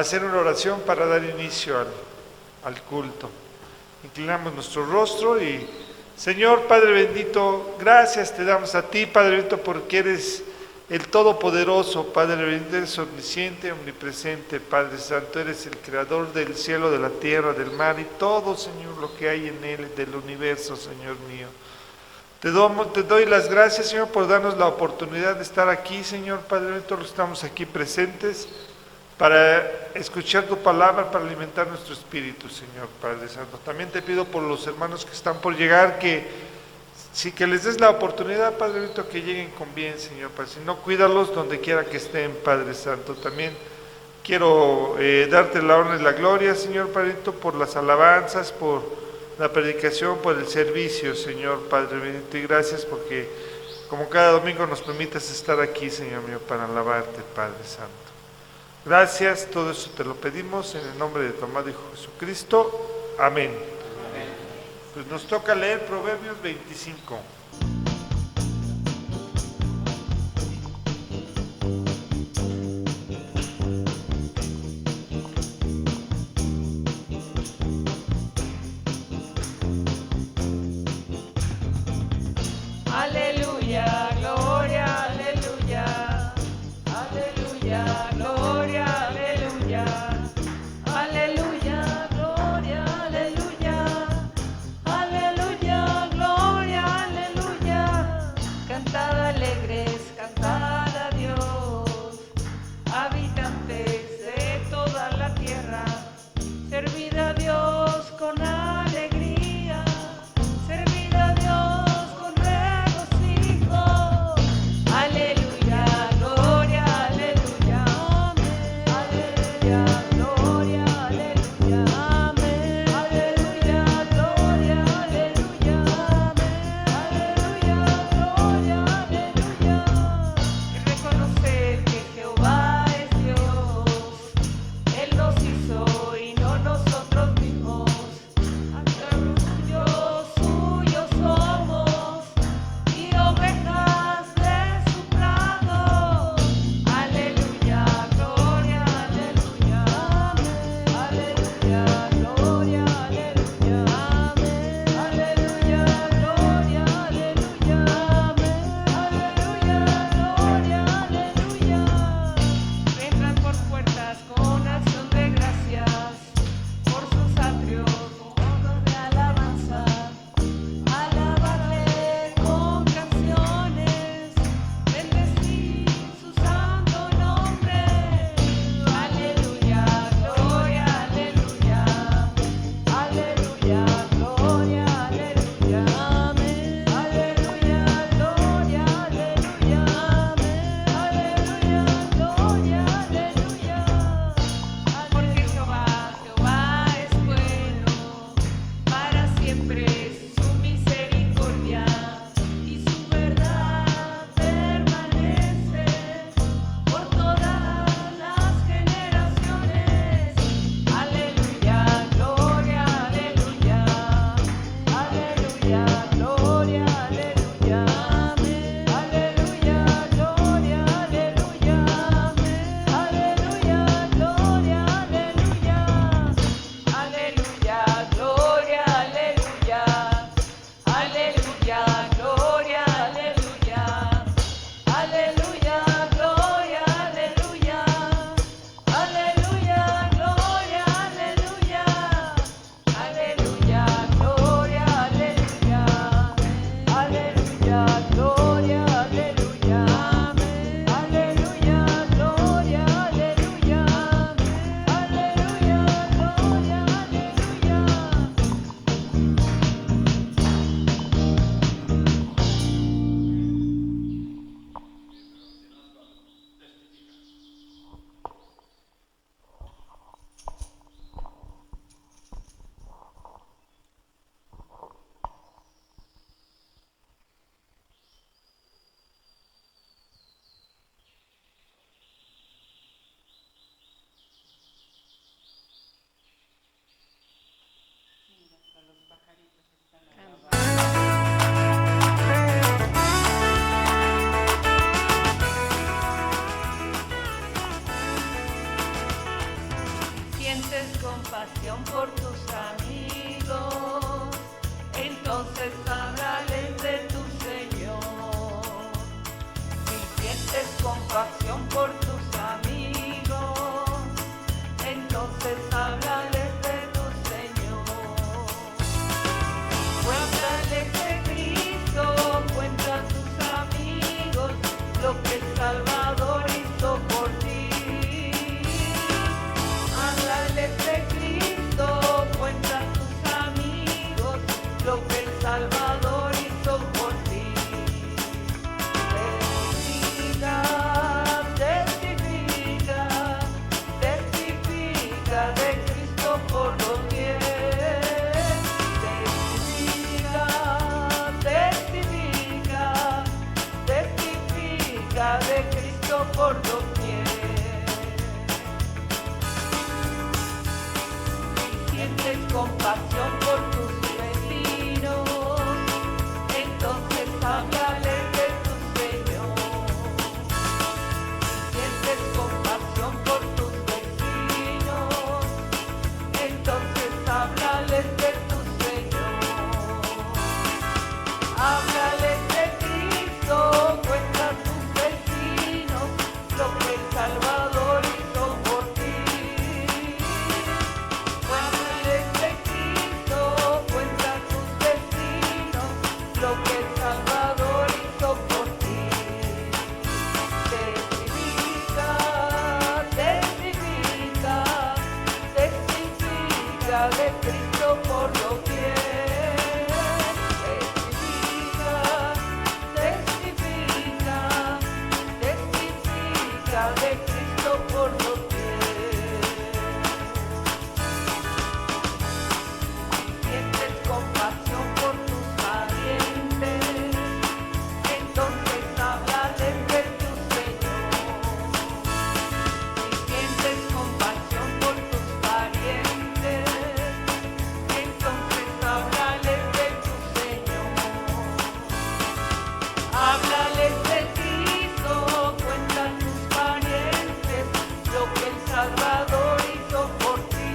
hacer una oración para dar inicio al culto. Inclinamos nuestro rostro y, Señor Padre bendito, gracias te damos a ti, Padre bendito, porque eres el Todopoderoso, Padre bendito, eres omnisciente, omnipresente, Padre Santo, eres el creador del cielo, de la tierra, del mar y todo, Señor, lo que hay en él, del universo, Señor mío. Te doy las gracias, Señor, por darnos la oportunidad de estar aquí, Señor Padre bendito, los que estamos aquí presentes, para escuchar tu palabra, para alimentar nuestro espíritu, Señor Padre Santo. También te pido por los hermanos que están por llegar, que les des la oportunidad, Padre bendito, que lleguen con bien, Señor Padre. Si no, cuídalos donde quiera que estén, Padre Santo. También quiero darte la honra y la gloria, Señor Padre bendito, por las alabanzas, por la predicación, por el servicio, Señor Padre bendito. Y gracias porque, como cada domingo, nos permites estar aquí, Señor mío, para alabarte, Padre Santo. Gracias, todo eso te lo pedimos en el nombre de tu amado Hijo Jesucristo. Amén. Pues nos toca leer Proverbios 25. Aleluya, gloria, aleluya. Aleluya, gloria, aleluya. Aleluya, gloria, aleluya. Aleluya, gloria, aleluya. Cantad alegres, cantad a Dios, habitantes de toda la tierra. Servid a Dios con alegría, servid a Dios con regocijo. Aleluya, gloria, aleluya. Aleluya, gloria, aleluya. Aleluya, gloria, aleluya. Aleluya, gloria, aleluya. Y reconocer que Jehová es Dios, Él nos hizo y no nosotros mismos. Suyos somos y ovejas de su prado. Aleluya, gloria, aleluya. Aleluya, gloria, aleluya. Aleluya, gloria, aleluya. Aleluya, gloria, aleluya. Entran por puertas con acción de gracias, por sus atrios con de alabanza. Alabarle con canciones, bendecir su santo nombre. Aleluya, gloria, aleluya. Aleluya, gloria, aleluya. Aleluya, gloria, aleluya. Aleluya, gloria, aleluya. Porque Jehová es bueno, para siempre su misericordia y su verdad permanece por todas las generaciones. Aleluya, gloria, aleluya. Aleluya, gloria, aleluya. Aleluya, gloria, aleluya. Aleluya, gloria, aleluya. Aleluya, gloria, aleluya. Aleluya, gloria, aleluya. Aleluya, gloria, aleluya. Aleluya, gloria, aleluya. Aleluya, gloria, aleluya. Aleluya, gloria, aleluya. Aleluya, gloria, aleluya. Aleluya, gloria, aleluya. compasión por tus amigos, entonces háblales de tu Señor. Si sientes compasión por tus amigos, entonces háblales de tu Señor. Cuéntales de Cristo, cuenta a tus amigos lo que el Salvador hizo por ti. Háblales de Cristo, cuenta a tus amigos lo que el Salvador hizo por ti. Testifica, testifica de Cristo por doquier. Testifica, testifica de Cristo por doquier. Si sientes compasión por tus vecinos, entonces háblales de tu Señor. Si sientes compasión por tus vecinos, entonces háblales de tu Señor. Háblales de Cristo, cuenta a tus vecinos lo que el Salvador hizo por ti. Háblales de Cristo, cuenta a tus vecinos lo que el Salvador hizo por ti. Testifica, testifica, testifica de Cristo por doquier. Testifica, testifica de Cristo por doquier. Si sientes compasión por tus parientes, entonces háblales de tu Señor. Si sientes compasión por tus parientes, entonces háblales de tu Señor. Háblales de Cristo, cuenta a tus parientes lo que el Salvador hizo por ti.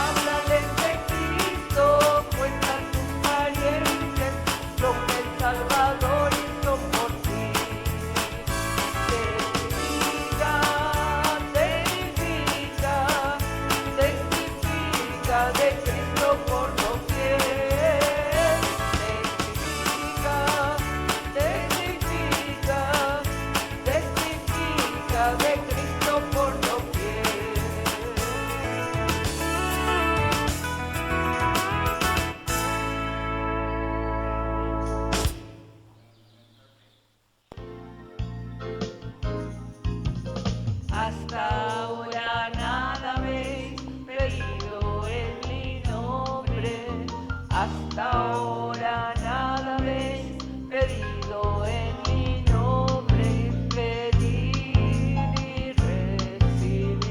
Háblales de Cristo, cuenta a tus parientes lo que el Salvador hizo por ti. Testifica, testifica, testifica de Cristo por doquier. Testifica, testifica de Cristo por doquier. Hasta ahora nada habéis pedido en mi nombre. Hasta ahora nada habéis pedido en mi nombre. Pedid y recibiréis.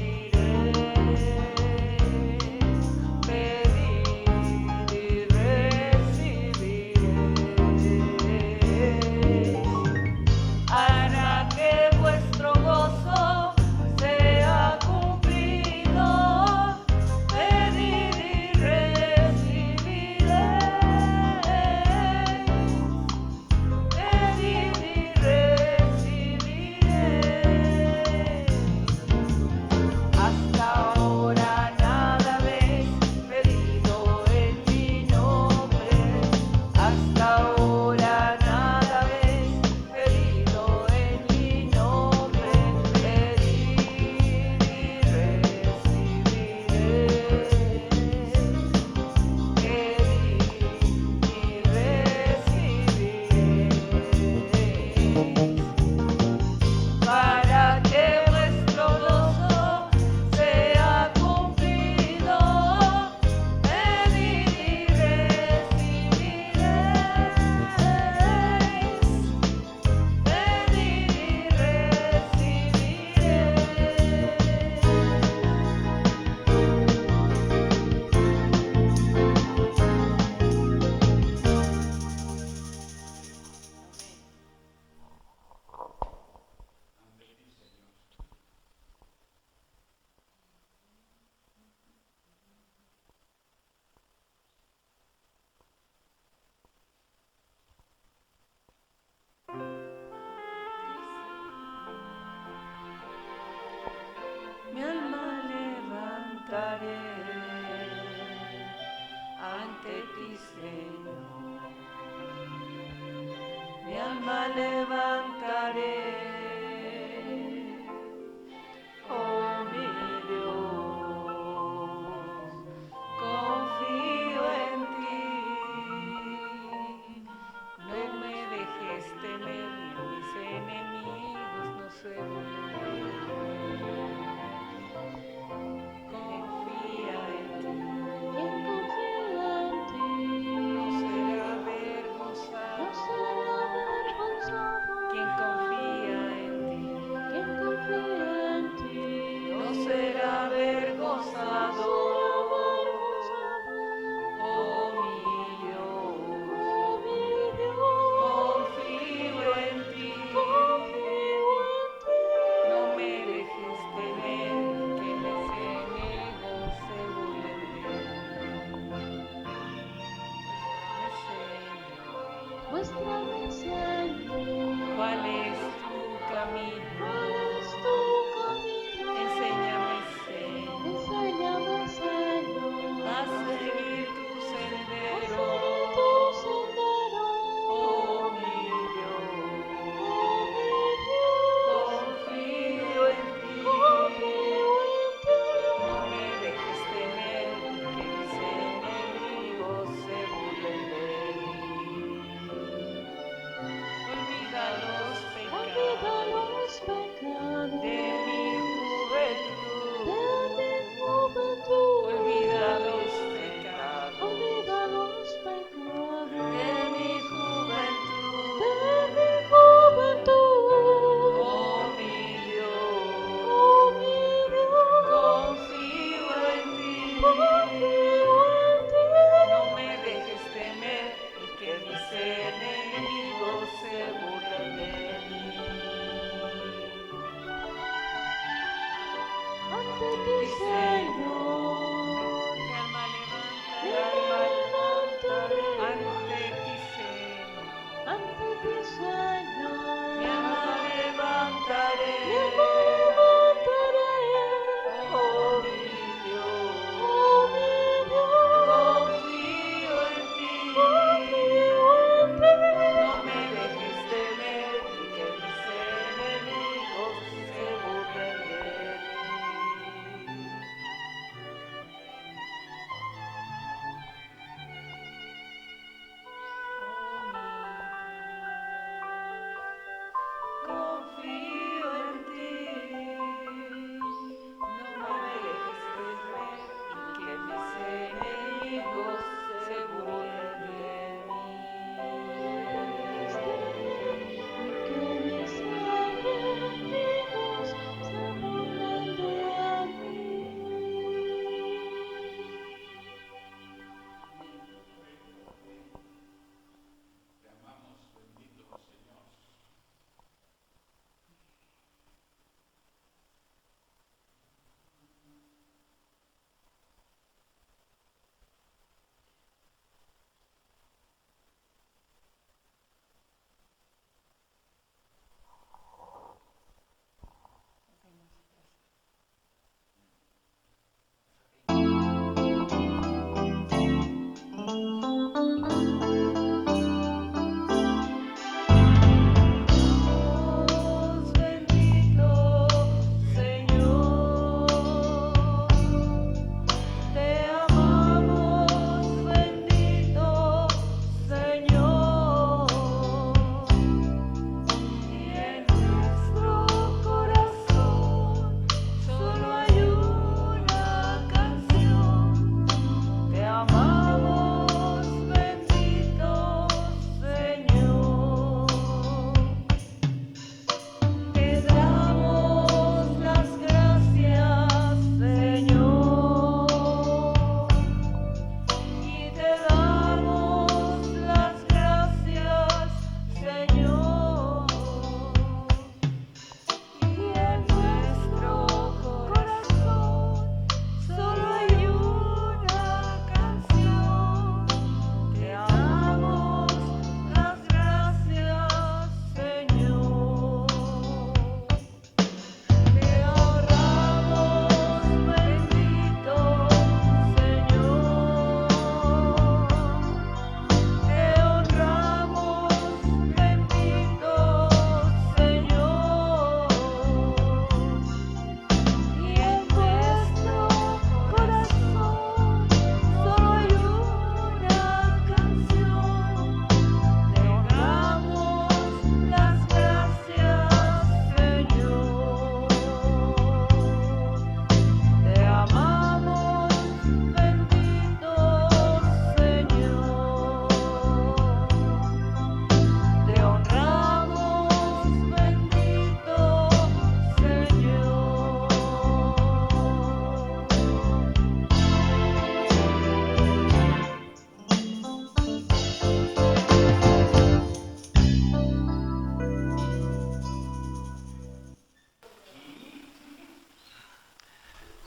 Pedid y recibiréis. Hará que vuestro gozo sea alma levantaré. Oh mi Dios, confío en ti. No me dejes temer, mis enemigos no se burlen. Confía en ti. Quien confía en ti No será avergonzado. no será avergonzado. Quien confía en ti Quien confía en ti no será avergonzado. Oh mi Dios, Oh mi Dios, confío en ti. confío en ti. No me dejes temer, que mis enemigos se burlen de mí. Muéstrame, Señor, ¿Cuál es tu camino? cuál es tu camino. Enséñame, Señor, Enséñame, Señor, a seguir tu a sendero. seguir tu sendero. Oh mi Dios, Oh mi Dios, confío en ti. confío en ti. No me dejes temer, que mis enemigos se burlen de mí. Olvida los Olvida pecados los pecados de mi juventud. de mi juventud. Olvida los pecados Olvida los pecados de mi juventud. de mi juventud. Oh mi Dios, Oh mi Dios, confío en ti. confío en ti. No me dejes temer y que mis enemigos se burlen de mí. Ante ti, Señor, Mi alma me levantaré. levantaré. Ante ti, Señor, Ante ti, Señor, mi alma levantaré. mi alma levantaré. Oh mi Dios, Oh mi Dios, confío en ti. confío en ti. No me dejes temer y que mis enemigos se burlen de mí.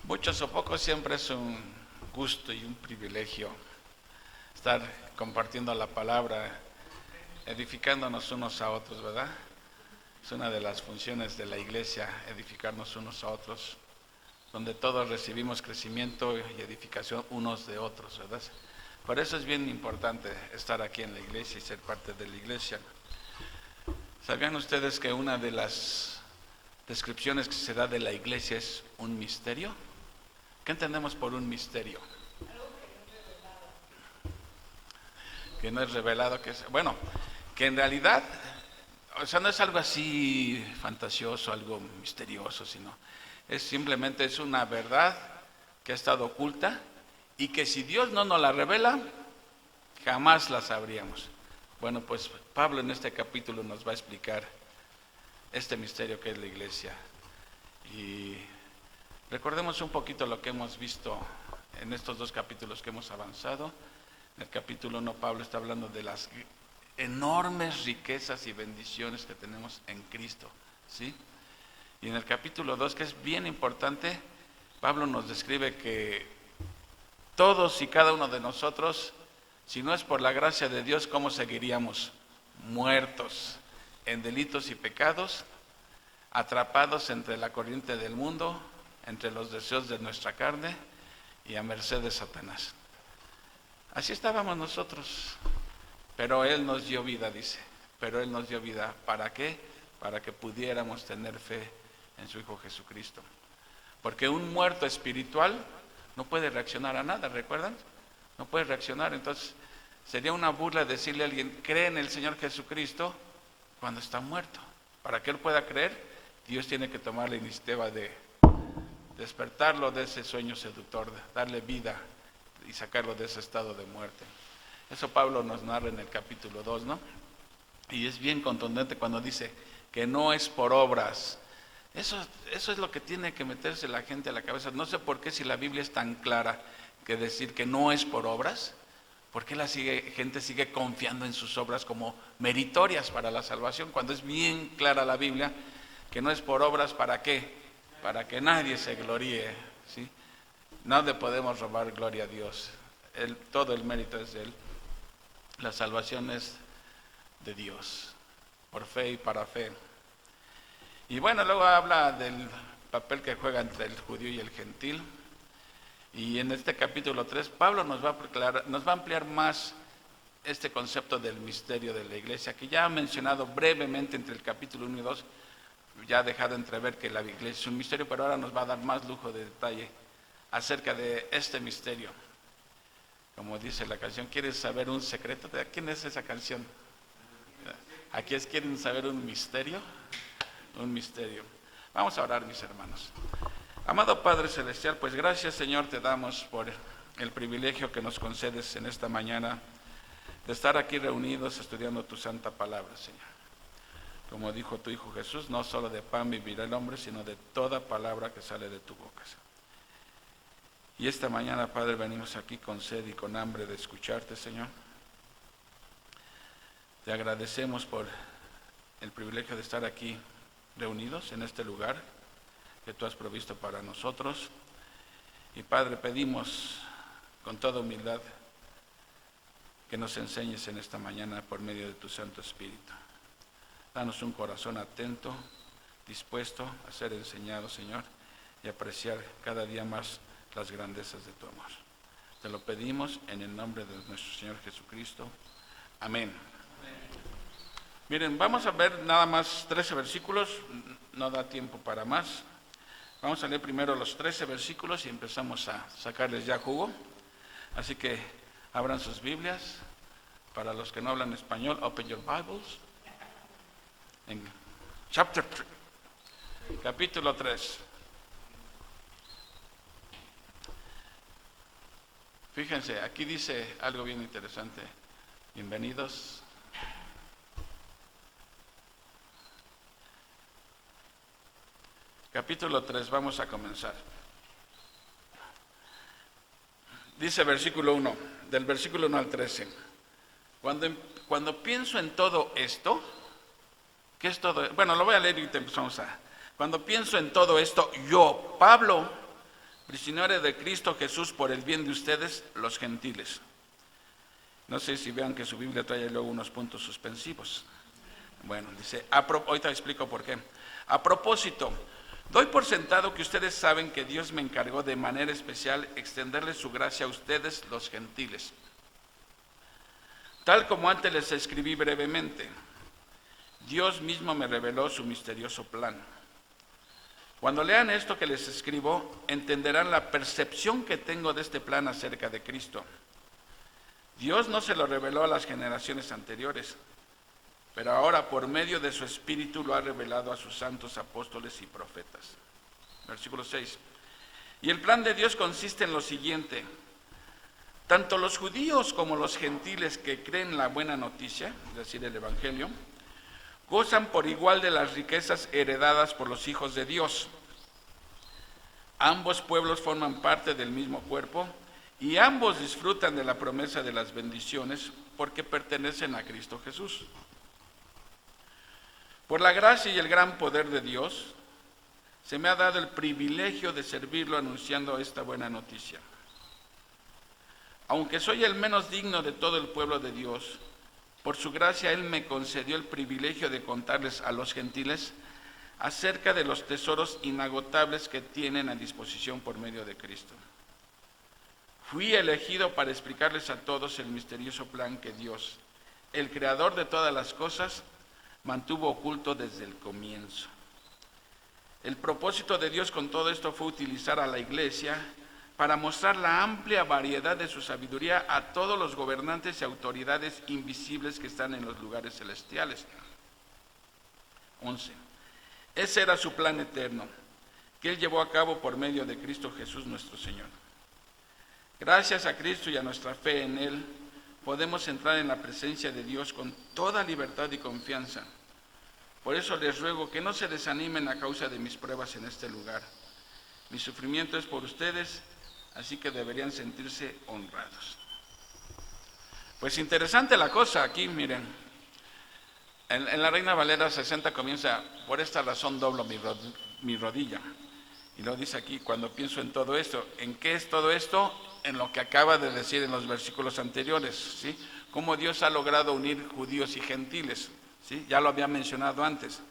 Muchos o pocos, siempre es un gusto y un privilegio estar compartiendo la palabra, edificándonos unos a otros, ¿verdad? Es una de las funciones de la iglesia, edificarnos unos a otros, donde todos recibimos crecimiento y edificación unos de otros, ¿verdad? Por eso es bien importante estar aquí en la iglesia y ser parte de la iglesia. ¿Sabían ustedes que una de las descripciones que se da de la iglesia es un misterio? ¿Qué entendemos por un misterio? Que no es revelado, bueno, que en realidad, o sea, no es algo así fantasioso, algo misterioso, sino simplemente es una verdad que ha estado oculta y que si Dios no nos la revela, jamás la sabríamos. Bueno, pues Pablo en este capítulo nos va a explicar este misterio que es la iglesia. Y recordemos un poquito lo que hemos visto en estos dos capítulos que hemos avanzado. En el capítulo 1 Pablo está hablando de las enormes riquezas y bendiciones que tenemos en Cristo, ¿sí? Y en el capítulo 2, que es bien importante, Pablo nos describe que todos y cada uno de nosotros, si no es por la gracia de Dios, ¿cómo seguiríamos? Muertos en delitos y pecados, atrapados entre la corriente del mundo, entre los deseos de nuestra carne y a merced de Satanás. Así estábamos nosotros, pero Él nos dio vida, dice. Pero Él nos dio vida, ¿para qué? Para que pudiéramos tener fe en su Hijo Jesucristo. Porque un muerto espiritual no puede reaccionar a nada, ¿recuerdan? No puede reaccionar, entonces sería una burla decirle a alguien, cree en el Señor Jesucristo cuando está muerto. Para que Él pueda creer, Dios tiene que tomar la iniciativa de despertarlo de ese sueño seductor, darle vida y sacarlo de ese estado de muerte. Eso Pablo nos narra en el capítulo 2, ¿no? Y es bien contundente cuando dice que no es por obras. Eso es lo que tiene que meterse la gente a la cabeza. No sé por qué, si la Biblia es tan clara que decir que no es por obras, ¿por qué gente sigue confiando en sus obras como meritorias para la salvación? Cuando es bien clara la Biblia que no es por obras, ¿para qué? Para que nadie se gloríe, ¿sí? No le podemos robar gloria a Dios. Todo el mérito es de Él. La salvación es de Dios, por fe y para fe. Y bueno, luego habla del papel que juega entre el judío y el gentil. Y en este capítulo 3, Pablo nos va a ampliar más este concepto del misterio de la iglesia, que ya ha mencionado brevemente entre el capítulo 1 y 2, ya ha dejado entrever que la iglesia es un misterio, pero ahora nos va a dar más lujo de detalle acerca de este misterio. Como dice la canción, ¿quieres saber un secreto? ¿De quién es esa canción? Aquí ¿quieren saber un misterio? Un misterio. Vamos a orar, mis hermanos. Amado Padre Celestial, pues gracias, Señor, te damos por el privilegio que nos concedes en esta mañana de estar aquí reunidos estudiando tu santa palabra, Señor. Como dijo tu Hijo Jesús, no solo de pan vivirá el hombre, sino de toda palabra que sale de tu boca, Señor. Y esta mañana, Padre, venimos aquí con sed y con hambre de escucharte, Señor. Te agradecemos por el privilegio de estar aquí reunidos en este lugar que tú has provisto para nosotros. Y Padre, pedimos con toda humildad que nos enseñes en esta mañana por medio de tu Santo Espíritu. Danos un corazón atento, dispuesto a ser enseñado, Señor, y apreciar cada día más las grandezas de tu amor. Te lo pedimos en el nombre de nuestro Señor Jesucristo. Amén. Miren, vamos a ver nada más 13 versículos, no da tiempo para más. Vamos a leer primero los 13 versículos y empezamos a sacarles ya jugo. Así que abran sus Biblias. Para los que no hablan español, open your Bibles. En chapter 3, capítulo 3. Fíjense, aquí dice algo bien interesante. Bienvenidos. Capítulo 3, vamos a comenzar. Dice versículo 1, del versículo 1 al 13. Cuando pienso en todo esto, ¿qué es todo? Bueno, lo voy a leer y empezamos a... Cuando pienso en todo esto, yo, Pablo, prisionero de Cristo Jesús por el bien de ustedes, los gentiles. No sé si vean que su Biblia trae luego unos puntos suspensivos. Bueno, dice, ahorita explico por qué. A propósito, doy por sentado que ustedes saben que Dios me encargó de manera especial extenderles su gracia a ustedes, los gentiles. Tal como antes les escribí brevemente, Dios mismo me reveló su misterioso plan. Cuando lean esto que les escribo, entenderán la percepción que tengo de este plan acerca de Cristo. Dios no se lo reveló a las generaciones anteriores, pero ahora por medio de su Espíritu lo ha revelado a sus santos apóstoles y profetas. Versículo 6. Y el plan de Dios consiste en lo siguiente: tanto los judíos como los gentiles que creen la buena noticia, es decir, el Evangelio, gozan por igual de las riquezas heredadas por los hijos de Dios. Ambos pueblos forman parte del mismo cuerpo y ambos disfrutan de la promesa de las bendiciones porque pertenecen a Cristo Jesús. Por la gracia y el gran poder de Dios, se me ha dado el privilegio de servirlo anunciando esta buena noticia. Aunque soy el menos digno de todo el pueblo de Dios, por su gracia Él me concedió el privilegio de contarles a los gentiles acerca de los tesoros inagotables que tienen a disposición por medio de Cristo. Fui elegido para explicarles a todos el misterioso plan que Dios, el creador de todas las cosas, mantuvo oculto desde el comienzo. El propósito de Dios con todo esto fue utilizar a la iglesia para mostrar la amplia variedad de su sabiduría a todos los gobernantes y autoridades invisibles que están en los lugares celestiales. 11. Ese era su plan eterno, que Él llevó a cabo por medio de Cristo Jesús nuestro Señor. Gracias a Cristo y a nuestra fe en Él, podemos entrar en la presencia de Dios con toda libertad y confianza. Por eso les ruego que no se desanimen a causa de mis pruebas en este lugar. Mi sufrimiento es por ustedes, así que deberían sentirse honrados. Pues interesante la cosa aquí, miren. En la Reina Valera 60 comienza: por esta razón doblo mi rodilla. Y lo dice aquí: cuando pienso en todo esto. ¿En qué es todo esto? En lo que acaba de decir en los versículos anteriores, ¿sí? Cómo Dios ha logrado unir judíos y gentiles, ¿sí? Ya lo había mencionado antes.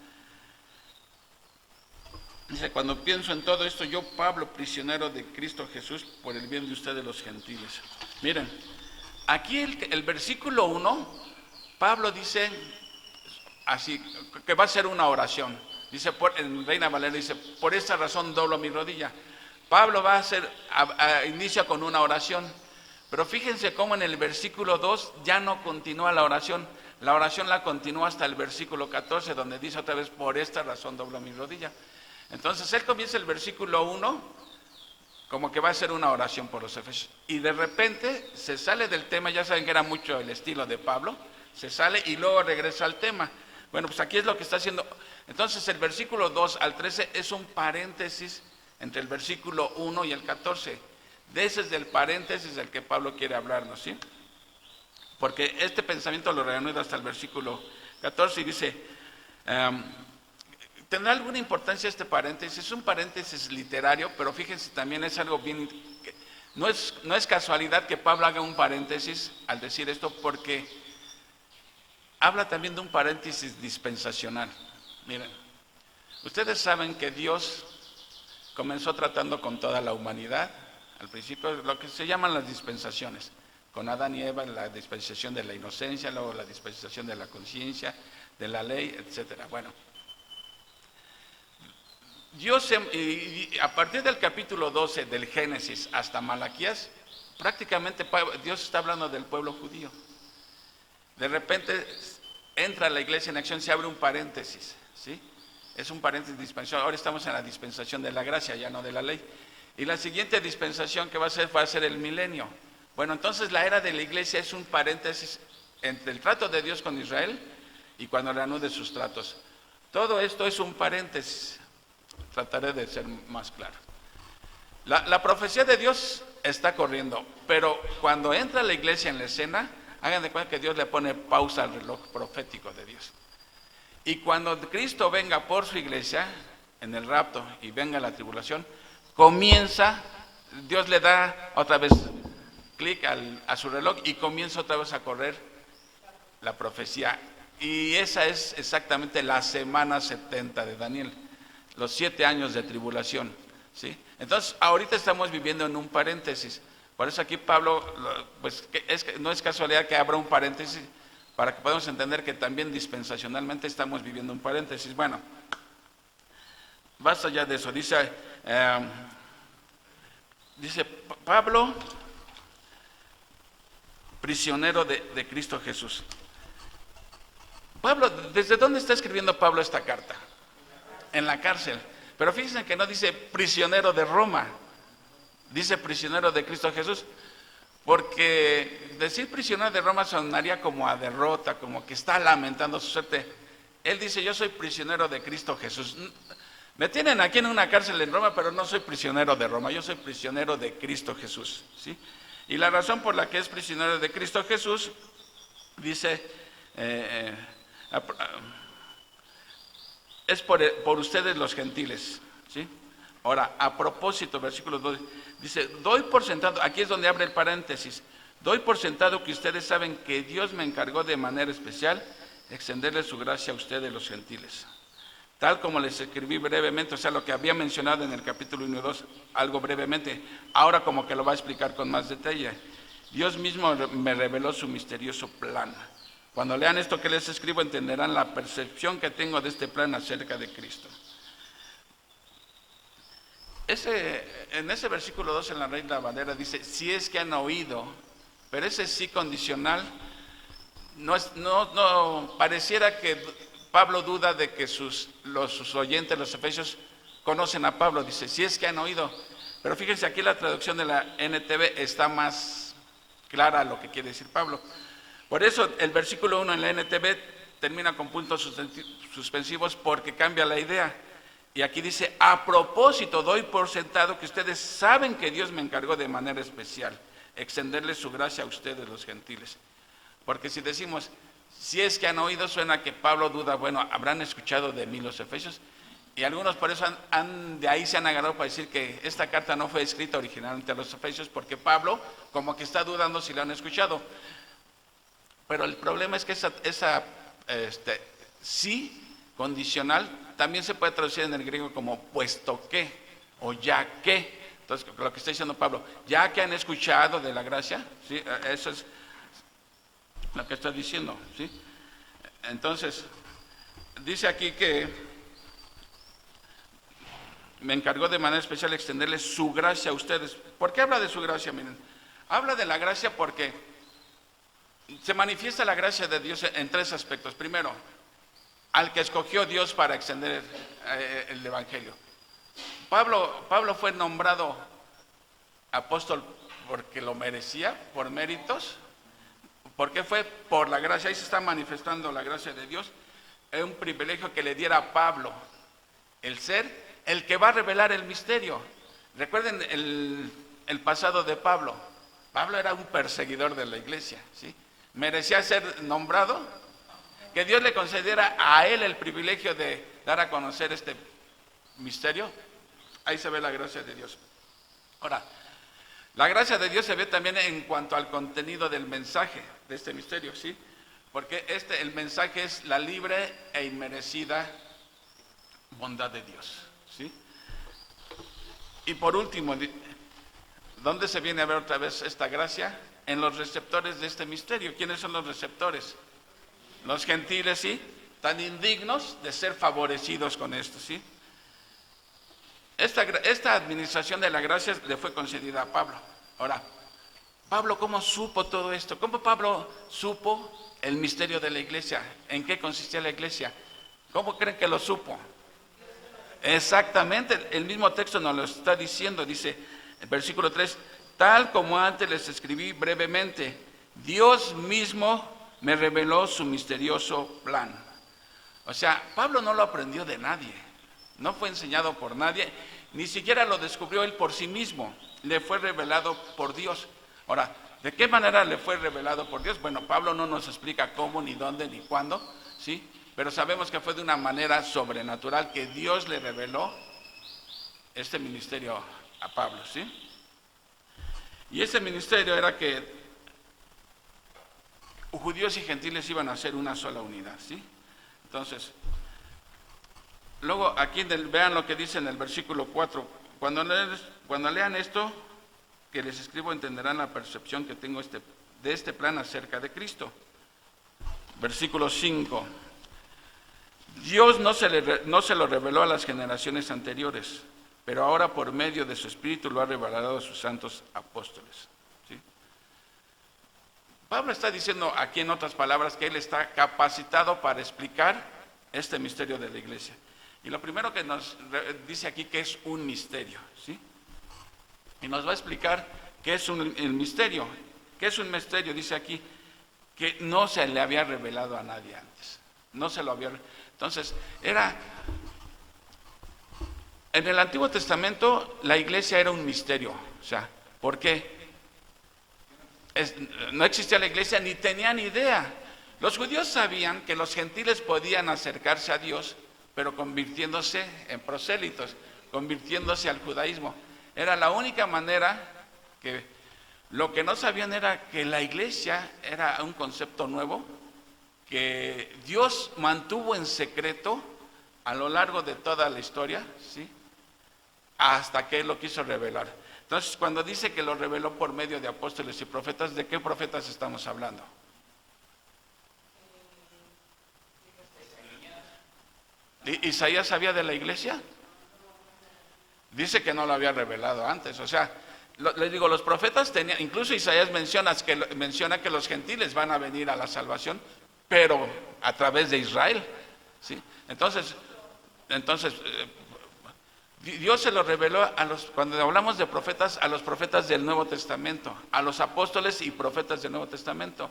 Dice: cuando pienso en todo esto, yo, Pablo, prisionero de Cristo Jesús, por el bien de ustedes los gentiles. Miren, aquí el versículo 1, Pablo dice así, que va a ser una oración. Dice, en Reina Valera dice: por esta razón doblo mi rodilla. Pablo va a hacer, inicia con una oración, pero fíjense cómo en el versículo 2 ya no continúa la oración la continúa hasta el versículo 14, donde dice otra vez: por esta razón doblo mi rodilla. Entonces él comienza el versículo 1 como que va a ser una oración por los efesios, y de repente se sale del tema. Ya saben que era mucho el estilo de Pablo, se sale y luego regresa al tema. Bueno, pues aquí es lo que está haciendo. Entonces el versículo 2 al 13 es un paréntesis entre el versículo 1 y el 14. De ese es del paréntesis del que Pablo quiere hablarnos, ¿sí? Porque este pensamiento lo reanuda hasta el versículo 14 y dice, ¿tendrá alguna importancia este paréntesis? Es un paréntesis literario, pero fíjense, también es algo bien... No es casualidad que Pablo haga un paréntesis al decir esto, porque habla también de un paréntesis dispensacional. Miren, ustedes saben que Dios comenzó tratando con toda la humanidad. Al principio, lo que se llaman las dispensaciones. Con Adán y Eva, la dispensación de la inocencia, luego la dispensación de la conciencia, de la ley, etcétera. Bueno, Dios, a partir del capítulo 12 del Génesis hasta Malaquías, prácticamente Dios está hablando del pueblo judío. De repente entra la iglesia en acción, se abre un paréntesis, ¿sí? Es un paréntesis dispensacional. Ahora estamos en la dispensación de la gracia, ya no de la ley. Y la siguiente dispensación que va a ser el milenio. Bueno, entonces la era de la iglesia es un paréntesis entre el trato de Dios con Israel y cuando reanude sus tratos. Todo esto es un paréntesis. Trataré de ser más claro. La profecía de Dios está corriendo, pero cuando entra la iglesia en la escena, hagan de cuenta que Dios le pone pausa al reloj profético de Dios. Y cuando Cristo venga por su iglesia, en el rapto, y venga la tribulación, comienza Dios le da otra vez clic a su reloj y comienza otra vez a correr la profecía. Y esa es exactamente la semana 70 de Daniel, los 7 años de tribulación, ¿sí? Entonces, ahorita estamos viviendo en un paréntesis. Por eso aquí Pablo, pues no es casualidad que abra un paréntesis para que podamos entender que también dispensacionalmente estamos viviendo un paréntesis. Bueno, basta ya de eso. Dice Pablo, prisionero de Cristo Jesús. Pablo, ¿desde dónde está escribiendo Pablo esta carta? En la cárcel. Pero fíjense que no dice prisionero de Roma, dice prisionero de Cristo Jesús, porque decir prisionero de Roma sonaría como a derrota, como que está lamentando su suerte. Él dice, yo soy prisionero de Cristo Jesús. Me tienen aquí en una cárcel en Roma, pero no soy prisionero de Roma, yo soy prisionero de Cristo Jesús, ¿sí? Y la razón por la que es prisionero de Cristo Jesús, dice, es por ustedes los gentiles, ¿sí? Ahora, a propósito, versículo 2, dice, doy por sentado, aquí es donde abre el paréntesis, doy por sentado que ustedes saben que Dios me encargó de manera especial extenderle su gracia a ustedes los gentiles. Tal como les escribí brevemente, o sea, lo que había mencionado en el capítulo 1 y 2, algo brevemente, ahora como que lo va a explicar con más detalle. Dios mismo me reveló su misterioso plan. Cuando lean esto que les escribo, entenderán la percepción que tengo de este plan acerca de Cristo. En ese versículo 2 en la Reina Valera dice, si es que han oído, pero ese sí condicional, no pareciera que Pablo duda de que sus oyentes, los efesios, conocen a Pablo. Dice, si es que han oído. Pero fíjense, aquí la traducción de la NTV está más clara lo que quiere decir Pablo. Por eso el versículo 1 en la NTV termina con puntos suspensivos porque cambia la idea. Y aquí dice, a propósito, doy por sentado que ustedes saben que Dios me encargó de manera especial extenderle su gracia a ustedes los gentiles. Porque si decimos, si es que han oído, suena que Pablo duda, bueno, habrán escuchado de mí los efesios, y algunos por eso de ahí se han agarrado para decir que esta carta no fue escrita originalmente a los efesios, porque Pablo como que está dudando si la han escuchado. Pero el problema es que esa sí condicional también se puede traducir en el griego como puesto que, o ya que. Entonces, lo que está diciendo Pablo, ya que han escuchado de la gracia, ¿sí? Eso es lo que está diciendo, ¿sí? Entonces, dice aquí que me encargó de manera especial extenderle su gracia a ustedes. ¿Por qué habla de su gracia? Miren, habla de la gracia porque se manifiesta la gracia de Dios en 3 aspectos. Primero, al que escogió Dios para extender el Evangelio. Pablo fue nombrado apóstol porque lo merecía, por méritos. ¿Por qué fue? Por la gracia. Ahí se está manifestando la gracia de Dios. Es un privilegio que le diera a Pablo el ser el que va a revelar el misterio. Recuerden el pasado de Pablo. Pablo era un perseguidor de la iglesia, ¿sí? ¿Merecía ser nombrado? Que Dios le concediera a él el privilegio de dar a conocer este misterio. Ahí se ve la gracia de Dios. Ahora, la gracia de Dios se ve también en cuanto al contenido del mensaje de este misterio, ¿sí? Porque el mensaje es la libre e inmerecida bondad de Dios, ¿sí? Y por último, ¿dónde se viene a ver otra vez esta gracia? En los receptores de este misterio. ¿Quiénes son los receptores? Los gentiles, ¿sí? Tan indignos de ser favorecidos con esto, ¿sí? Esta administración de la gracia le fue concedida a Pablo. Ahora, Pablo, ¿cómo supo todo esto? ¿Cómo Pablo supo el misterio de la iglesia? ¿En qué consistía la iglesia? ¿Cómo creen que lo supo? Exactamente, el mismo texto nos lo está diciendo. Dice, el versículo 3, tal como antes les escribí brevemente, Dios mismo me reveló su misterioso plan. O sea, Pablo no lo aprendió de nadie, no fue enseñado por nadie, ni siquiera lo descubrió él por sí mismo, le fue revelado por Dios. Ahora, ¿de qué manera le fue revelado por Dios? Bueno, Pablo no nos explica cómo, ni dónde, ni cuándo, ¿sí? Pero sabemos que fue de una manera sobrenatural que Dios le reveló este ministerio a Pablo, ¿sí? Y ese ministerio era que judíos y gentiles iban a ser una sola unidad, ¿sí? Entonces, luego aquí vean lo que dice en el versículo 4. Cuando lean esto que les escribo, entenderán la percepción que tengo de este plan acerca de Cristo. Versículo 5. Dios no se lo reveló a las generaciones anteriores, pero ahora por medio de su Espíritu lo ha revelado a sus santos apóstoles. ¿Sí? Pablo está diciendo aquí en otras palabras que él está capacitado para explicar este misterio de la iglesia. Y lo primero que nos dice aquí que es un misterio, ¿sí? Y nos va a explicar qué es el misterio. ¿Qué es un misterio? Dice aquí que no se le había revelado a nadie antes. No se lo había. Entonces, en el Antiguo Testamento la iglesia era un misterio. O sea, ¿por qué? No existía la iglesia, ni tenían idea. Los judíos sabían que los gentiles podían acercarse a Dios, pero convirtiéndose en prosélitos, convirtiéndose al judaísmo. Era la única manera que... Lo que no sabían era que la iglesia era un concepto nuevo, que Dios mantuvo en secreto a lo largo de toda la historia, ¿sí? Hasta que Él lo quiso revelar. Entonces, cuando dice que lo reveló por medio de apóstoles y profetas, ¿de qué profetas estamos hablando? ¿Isaías sabía de la iglesia? Dice que no lo había revelado antes. O sea, les digo, los profetas tenían, incluso Isaías menciona que los gentiles van a venir a la salvación, pero a través de Israel, ¿sí? Entonces Dios se lo reveló cuando hablamos de profetas, a los profetas del Nuevo Testamento, a los apóstoles y profetas del Nuevo Testamento.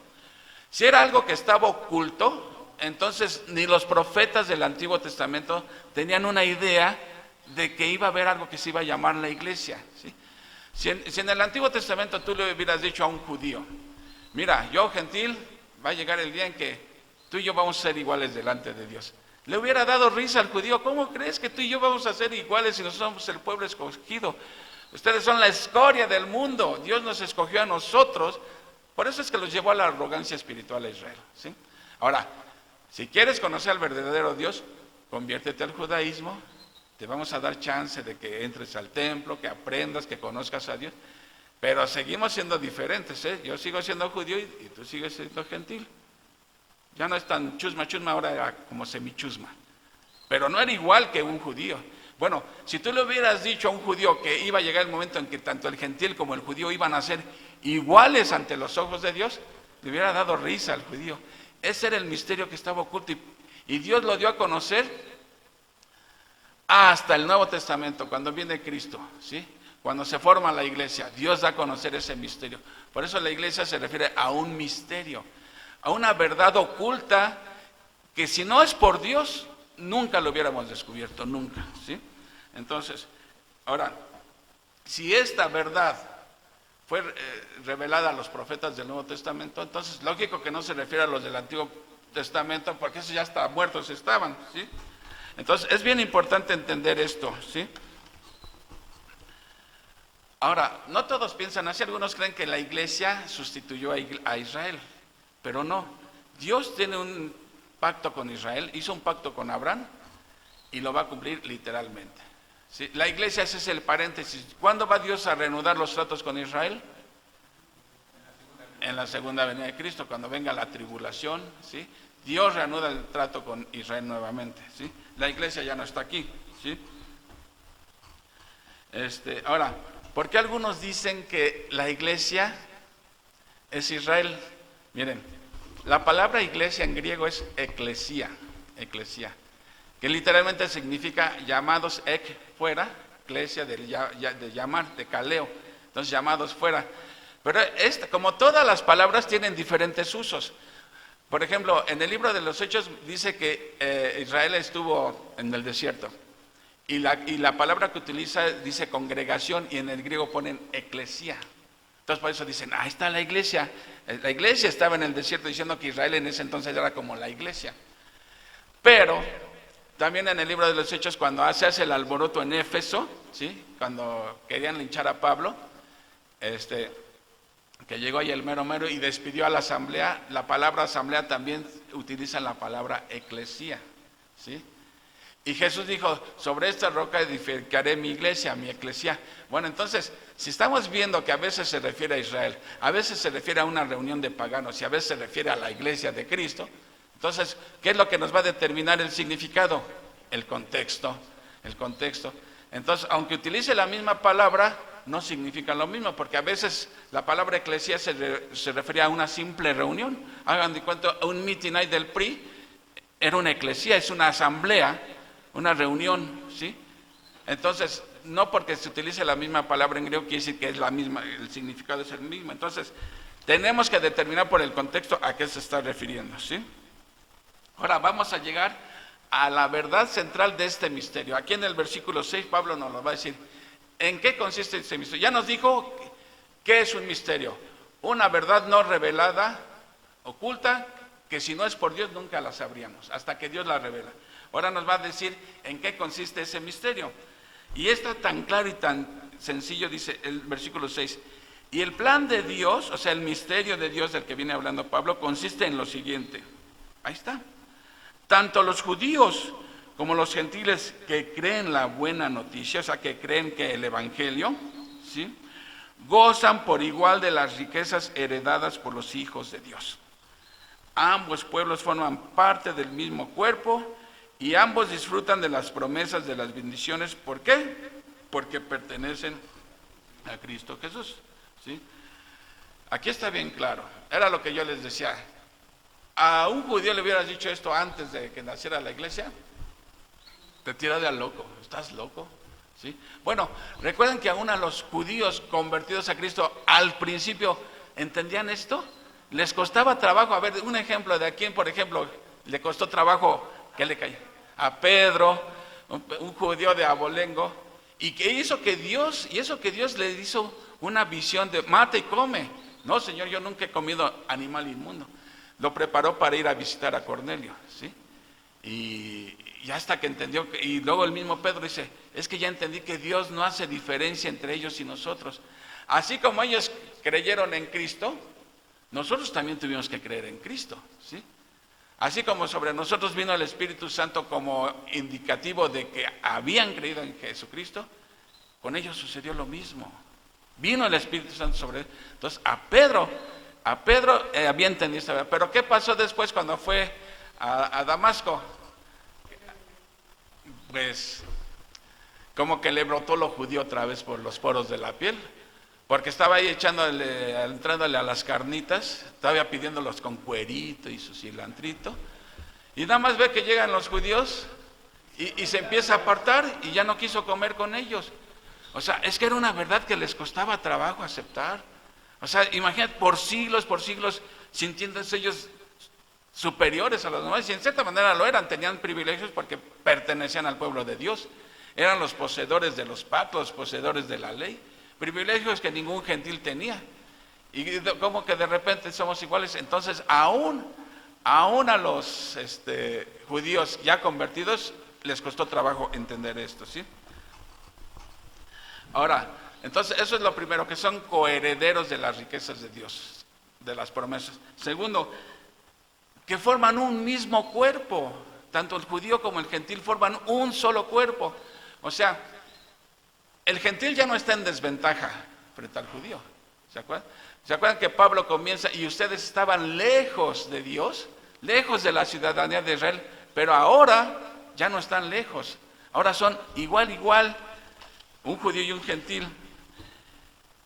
Si era algo que estaba oculto, entonces ni los profetas del Antiguo Testamento tenían una idea de que iba a haber algo que se iba a llamar la iglesia, ¿sí? Si en el Antiguo Testamento tú le hubieras dicho a un judío, mira, yo gentil, va a llegar el día en que tú y yo vamos a ser iguales delante de Dios. Le hubiera dado risa al judío. ¿Cómo crees que tú y yo vamos a ser iguales si nosotros somos el pueblo escogido? Ustedes son la escoria del mundo. Dios nos escogió a nosotros. Por eso es que los llevó a la arrogancia espiritual a Israel, ¿sí? Ahora, si quieres conocer al verdadero Dios, conviértete al judaísmo. Te vamos a dar chance de que entres al templo, que aprendas, que conozcas a Dios. Pero seguimos siendo diferentes, ¿eh? Yo sigo siendo judío y tú sigues siendo gentil. Ya no es tan chusma, ahora era como semichusma. Pero no era igual que un judío. Bueno, si tú le hubieras dicho a un judío que iba a llegar el momento en que tanto el gentil como el judío iban a ser iguales ante los ojos de Dios, le hubiera dado risa al judío. Ese era el misterio que estaba oculto y Dios lo dio a conocer hasta el Nuevo Testamento, cuando viene Cristo, ¿sí? Cuando se forma la iglesia, Dios da a conocer ese misterio. Por eso la iglesia se refiere a un misterio, a una verdad oculta que si no es por Dios, nunca lo hubiéramos descubierto, nunca, ¿sí? Entonces, ahora, si esta verdad fue revelada a los profetas del Nuevo Testamento, entonces lógico que no se refiere a los del Antiguo Testamento, porque esos ya hasta muertos estaban, ¿sí? Entonces, es bien importante entender esto, ¿sí? Ahora, no todos piensan así, algunos creen que la iglesia sustituyó a Israel, pero no. Dios tiene un pacto con Israel, hizo un pacto con Abraham y lo va a cumplir literalmente, ¿sí? La iglesia, ese es el paréntesis. ¿Cuándo va Dios a reanudar los tratos con Israel? En la segunda venida de Cristo, cuando venga la tribulación, ¿sí? Dios reanuda el trato con Israel nuevamente, ¿sí? La iglesia ya no está aquí, ¿sí? Ahora, ¿por qué algunos dicen que la iglesia es Israel? Miren, la palabra iglesia en griego es eclesia, que literalmente significa llamados fuera, eclesia de llamar, de kaleo, entonces llamados fuera. Pero como todas las palabras tienen diferentes usos. Por ejemplo, en el libro de los Hechos dice que Israel estuvo en el desierto y la palabra que utiliza dice congregación y en el griego ponen eclesia. Entonces por eso dicen, ahí está la iglesia. La iglesia estaba en el desierto diciendo que Israel en ese entonces era como la iglesia. Pero también en el libro de los Hechos, cuando se hace el alboroto en Éfeso, ¿sí? Cuando querían linchar a Pablo, que llegó ahí el mero mero y despidió a la asamblea. La palabra asamblea también utiliza la palabra eclesía, ¿sí? Y Jesús dijo, sobre esta roca edificaré mi iglesia, mi eclesía. Bueno, entonces, si estamos viendo que a veces se refiere a Israel, a veces se refiere a una reunión de paganos y a veces se refiere a la iglesia de Cristo, entonces, ¿qué es lo que nos va a determinar el significado? El contexto, el contexto. Entonces, aunque utilice la misma palabra, no significa lo mismo, porque a veces la palabra eclesía se refiere a una simple reunión. Hagan de cuenta, un meeting ahí del PRI era una eclesía, es una asamblea, una reunión, ¿sí? Entonces, no porque se utilice la misma palabra en griego quiere decir que es la misma, el significado es el mismo. Entonces, tenemos que determinar por el contexto a qué se está refiriendo, ¿sí? Ahora vamos a llegar a la verdad central de este misterio. Aquí en el versículo 6 Pablo nos lo va a decir. ¿En qué consiste este misterio? Ya nos dijo qué es un misterio. Una verdad no revelada, oculta, que si no es por Dios nunca la sabríamos, hasta que Dios la revela. Ahora nos va a decir en qué consiste ese misterio. Y está tan claro y tan sencillo, dice el versículo 6. Y el plan de Dios, o sea, el misterio de Dios del que viene hablando Pablo, consiste en lo siguiente. Ahí está. Tanto los judíos como los gentiles que creen la buena noticia, o sea, que creen que el evangelio, ¿sí?, gozan por igual de las riquezas heredadas por los hijos de Dios. Ambos pueblos forman parte del mismo cuerpo y ambos disfrutan de las promesas de las bendiciones. ¿Por qué? Porque pertenecen a Cristo Jesús, ¿sí? Aquí está bien claro. Era lo que yo les decía. A un judío le hubieras dicho esto antes de que naciera la iglesia, te tira de a loco. ¿Estás loco? ¿Sí? Bueno, recuerden que aún a los judíos convertidos a Cristo al principio entendían esto. Les costaba trabajo. A ver, un ejemplo de a quién, por ejemplo, le costó trabajo. ¿Qué le cayó? A Pedro, un judío de abolengo. Y que hizo que Dios, y eso que Dios le hizo una visión de mata y come. No, Señor, yo nunca he comido animal inmundo. Lo preparó para ir a visitar a Cornelio, ¿sí? Y hasta que entendió, y luego el mismo Pedro dice, es que ya entendí que Dios no hace diferencia entre ellos y nosotros. Así como ellos creyeron en Cristo, nosotros también tuvimos que creer en Cristo, ¿sí? Así como sobre nosotros vino el Espíritu Santo como indicativo de que habían creído en Jesucristo, con ellos sucedió lo mismo. Vino el Espíritu Santo sobre él. Entonces a Pedro había entendido esta verdad. Pero ¿qué pasó después cuando fue a Damasco? Pues como que le brotó lo judío otra vez por los poros de la piel, porque estaba ahí entrándole a las carnitas, estaba pidiéndolos con cuerito y su cilantrito, y nada más ve que llegan los judíos y se empieza a apartar y ya no quiso comer con ellos. O sea, es que era una verdad que les costaba trabajo aceptar. O sea, imagínate, por siglos, sintiéndose ellos superiores a los demás, y en cierta manera lo eran, tenían privilegios porque pertenecían al pueblo de Dios, eran los poseedores de los pactos, los poseedores de la ley, privilegios que ningún gentil tenía, y como que de repente somos iguales. Entonces aún a los judíos ya convertidos les costó trabajo entender esto, ¿sí? Ahora, entonces eso es lo primero, que son coherederos de las riquezas de Dios, de las promesas. Segundo, que forman un mismo cuerpo, tanto el judío como el gentil forman un solo cuerpo. O sea, el gentil ya no está en desventaja frente al judío. ¿Se acuerdan? ¿Se acuerdan que Pablo comienza, y ustedes estaban lejos de Dios, lejos de la ciudadanía de Israel, pero ahora ya no están lejos, ahora son igual, un judío y un gentil,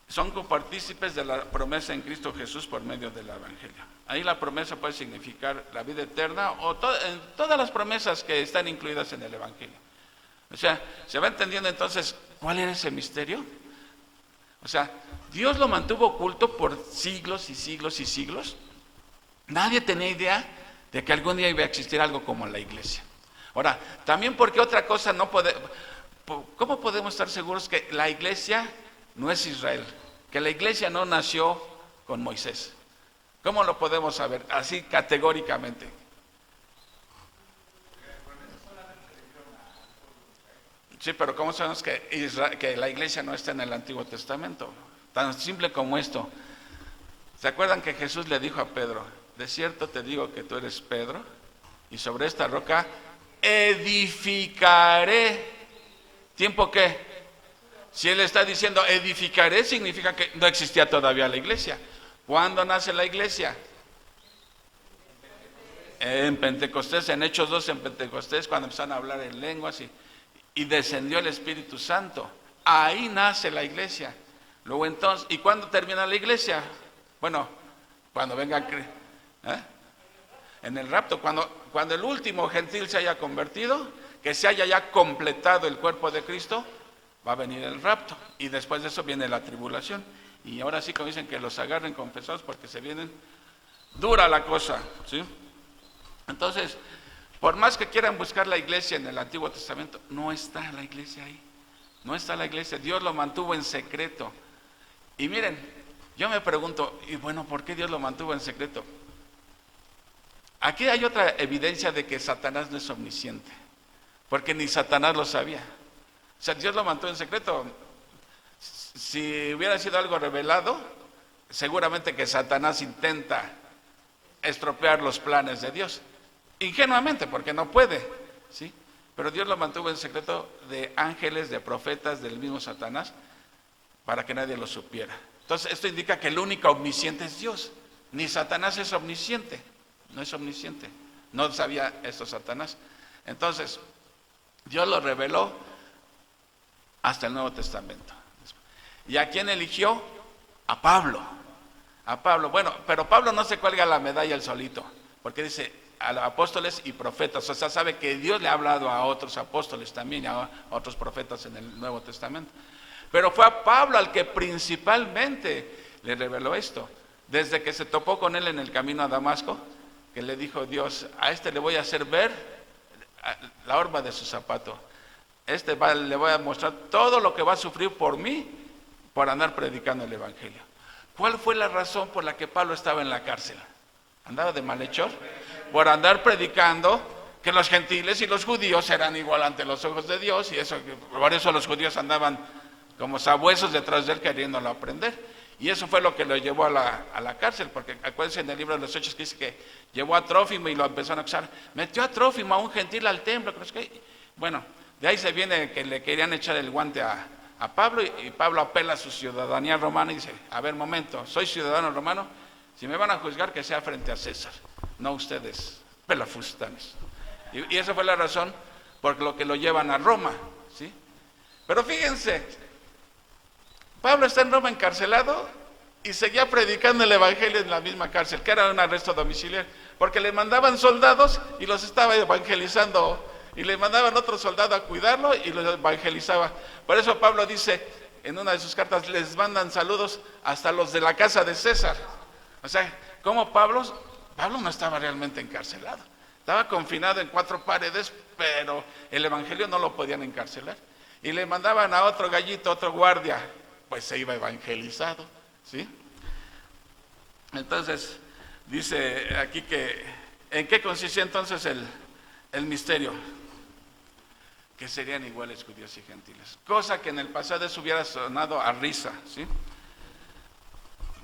son copartícipes de la promesa en Cristo Jesús por medio del Evangelio. Ahí la promesa puede significar la vida eterna o todas las promesas que están incluidas en el Evangelio. O sea, ¿se va entendiendo entonces cuál era ese misterio? O sea, Dios lo mantuvo oculto por siglos y siglos y siglos. Nadie tenía idea de que algún día iba a existir algo como la iglesia. Ahora, también porque otra cosa ¿cómo podemos estar seguros que la iglesia no es Israel? Que la iglesia no nació con Moisés. ¿Cómo lo podemos saber así categóricamente? Sí, pero ¿cómo sabemos que la iglesia no está en el Antiguo Testamento? Tan simple como esto. ¿Se acuerdan que Jesús le dijo a Pedro, de cierto te digo que tú eres Pedro, y sobre esta roca edificaré? ¿Tiempo qué? Si él está diciendo edificaré, significa que no existía todavía la iglesia. ¿Cuándo nace la iglesia? En Pentecostés, en Hechos 2, en Pentecostés, cuando empezaron a hablar en lenguas y descendió el Espíritu Santo. Ahí nace la iglesia. Luego entonces, ¿y cuándo termina la iglesia? Bueno, cuando venga en el rapto, cuando el último gentil se haya convertido, que se haya ya completado el cuerpo de Cristo, va a venir el rapto. Y después de eso viene la tribulación. Y ahora sí, como dicen, que los agarren confesados porque se vienen dura la cosa, ¿sí? Entonces, por más que quieran buscar la iglesia en el Antiguo Testamento, no está la iglesia ahí. No está la iglesia. Dios lo mantuvo en secreto. Y miren, yo me pregunto, y bueno, ¿por qué Dios lo mantuvo en secreto? Aquí hay otra evidencia de que Satanás no es omnisciente, porque ni Satanás lo sabía. O sea, Dios lo mantuvo en secreto. Si hubiera sido algo revelado, seguramente que Satanás intenta estropear los planes de Dios. Ingenuamente, porque no puede, ¿sí? Pero Dios lo mantuvo en secreto de ángeles, de profetas, del mismo Satanás, para que nadie lo supiera. Entonces, esto indica que el único omnisciente es Dios. Ni Satanás es omnisciente, no es omnisciente. No sabía esto Satanás. Entonces, Dios lo reveló hasta el Nuevo Testamento. ¿Y a quién eligió? A Pablo. A Pablo. Bueno, pero Pablo no se cuelga la medalla él solito, porque dice a los apóstoles y profetas. O sea, sabe que Dios le ha hablado a otros apóstoles también, a otros profetas en el Nuevo Testamento. Pero fue a Pablo al que principalmente le reveló esto. Desde que se topó con él en el camino a Damasco, que le dijo Dios, a este le voy a hacer ver la horma de su zapato. Le voy a mostrar todo lo que va a sufrir por mí, por andar predicando el Evangelio. ¿Cuál fue la razón por la que Pablo estaba en la cárcel? ¿Andaba de malhechor? Por andar predicando que los gentiles y los judíos eran igual ante los ojos de Dios, y por eso los judíos andaban como sabuesos detrás de él queriéndolo aprender. Y eso fue lo que lo llevó a la cárcel, porque acuérdense en el libro de los Hechos que dice que llevó a Trófimo y lo empezaron a acusar. Metió a Trófimo, a un gentil, al templo. Bueno, de ahí se viene que le querían echar el guante a Pablo, y Pablo apela a su ciudadanía romana y dice, a ver, momento, soy ciudadano romano, si me van a juzgar que sea frente a César, no ustedes, pelafustanes. Y esa fue la razón por lo que lo llevan a Roma, ¿sí? Pero fíjense, Pablo está en Roma encarcelado y seguía predicando el Evangelio en la misma cárcel, que era un arresto domiciliario, porque le mandaban soldados y los estaba evangelizando, y le mandaban otro soldado a cuidarlo y los evangelizaba. Por eso Pablo dice en una de sus cartas, les mandan saludos hasta los de la casa de César. O sea, como Pablo no estaba realmente encarcelado, estaba confinado en 4 paredes, pero el Evangelio no lo podían encarcelar. Y le mandaban a otro gallito, otro guardia, pues se iba evangelizado, ¿sí? Entonces, dice aquí que, ¿en qué consistía entonces el misterio? Que serían iguales judíos y gentiles. Cosa que en el pasado eso hubiera sonado a risa, ¿sí?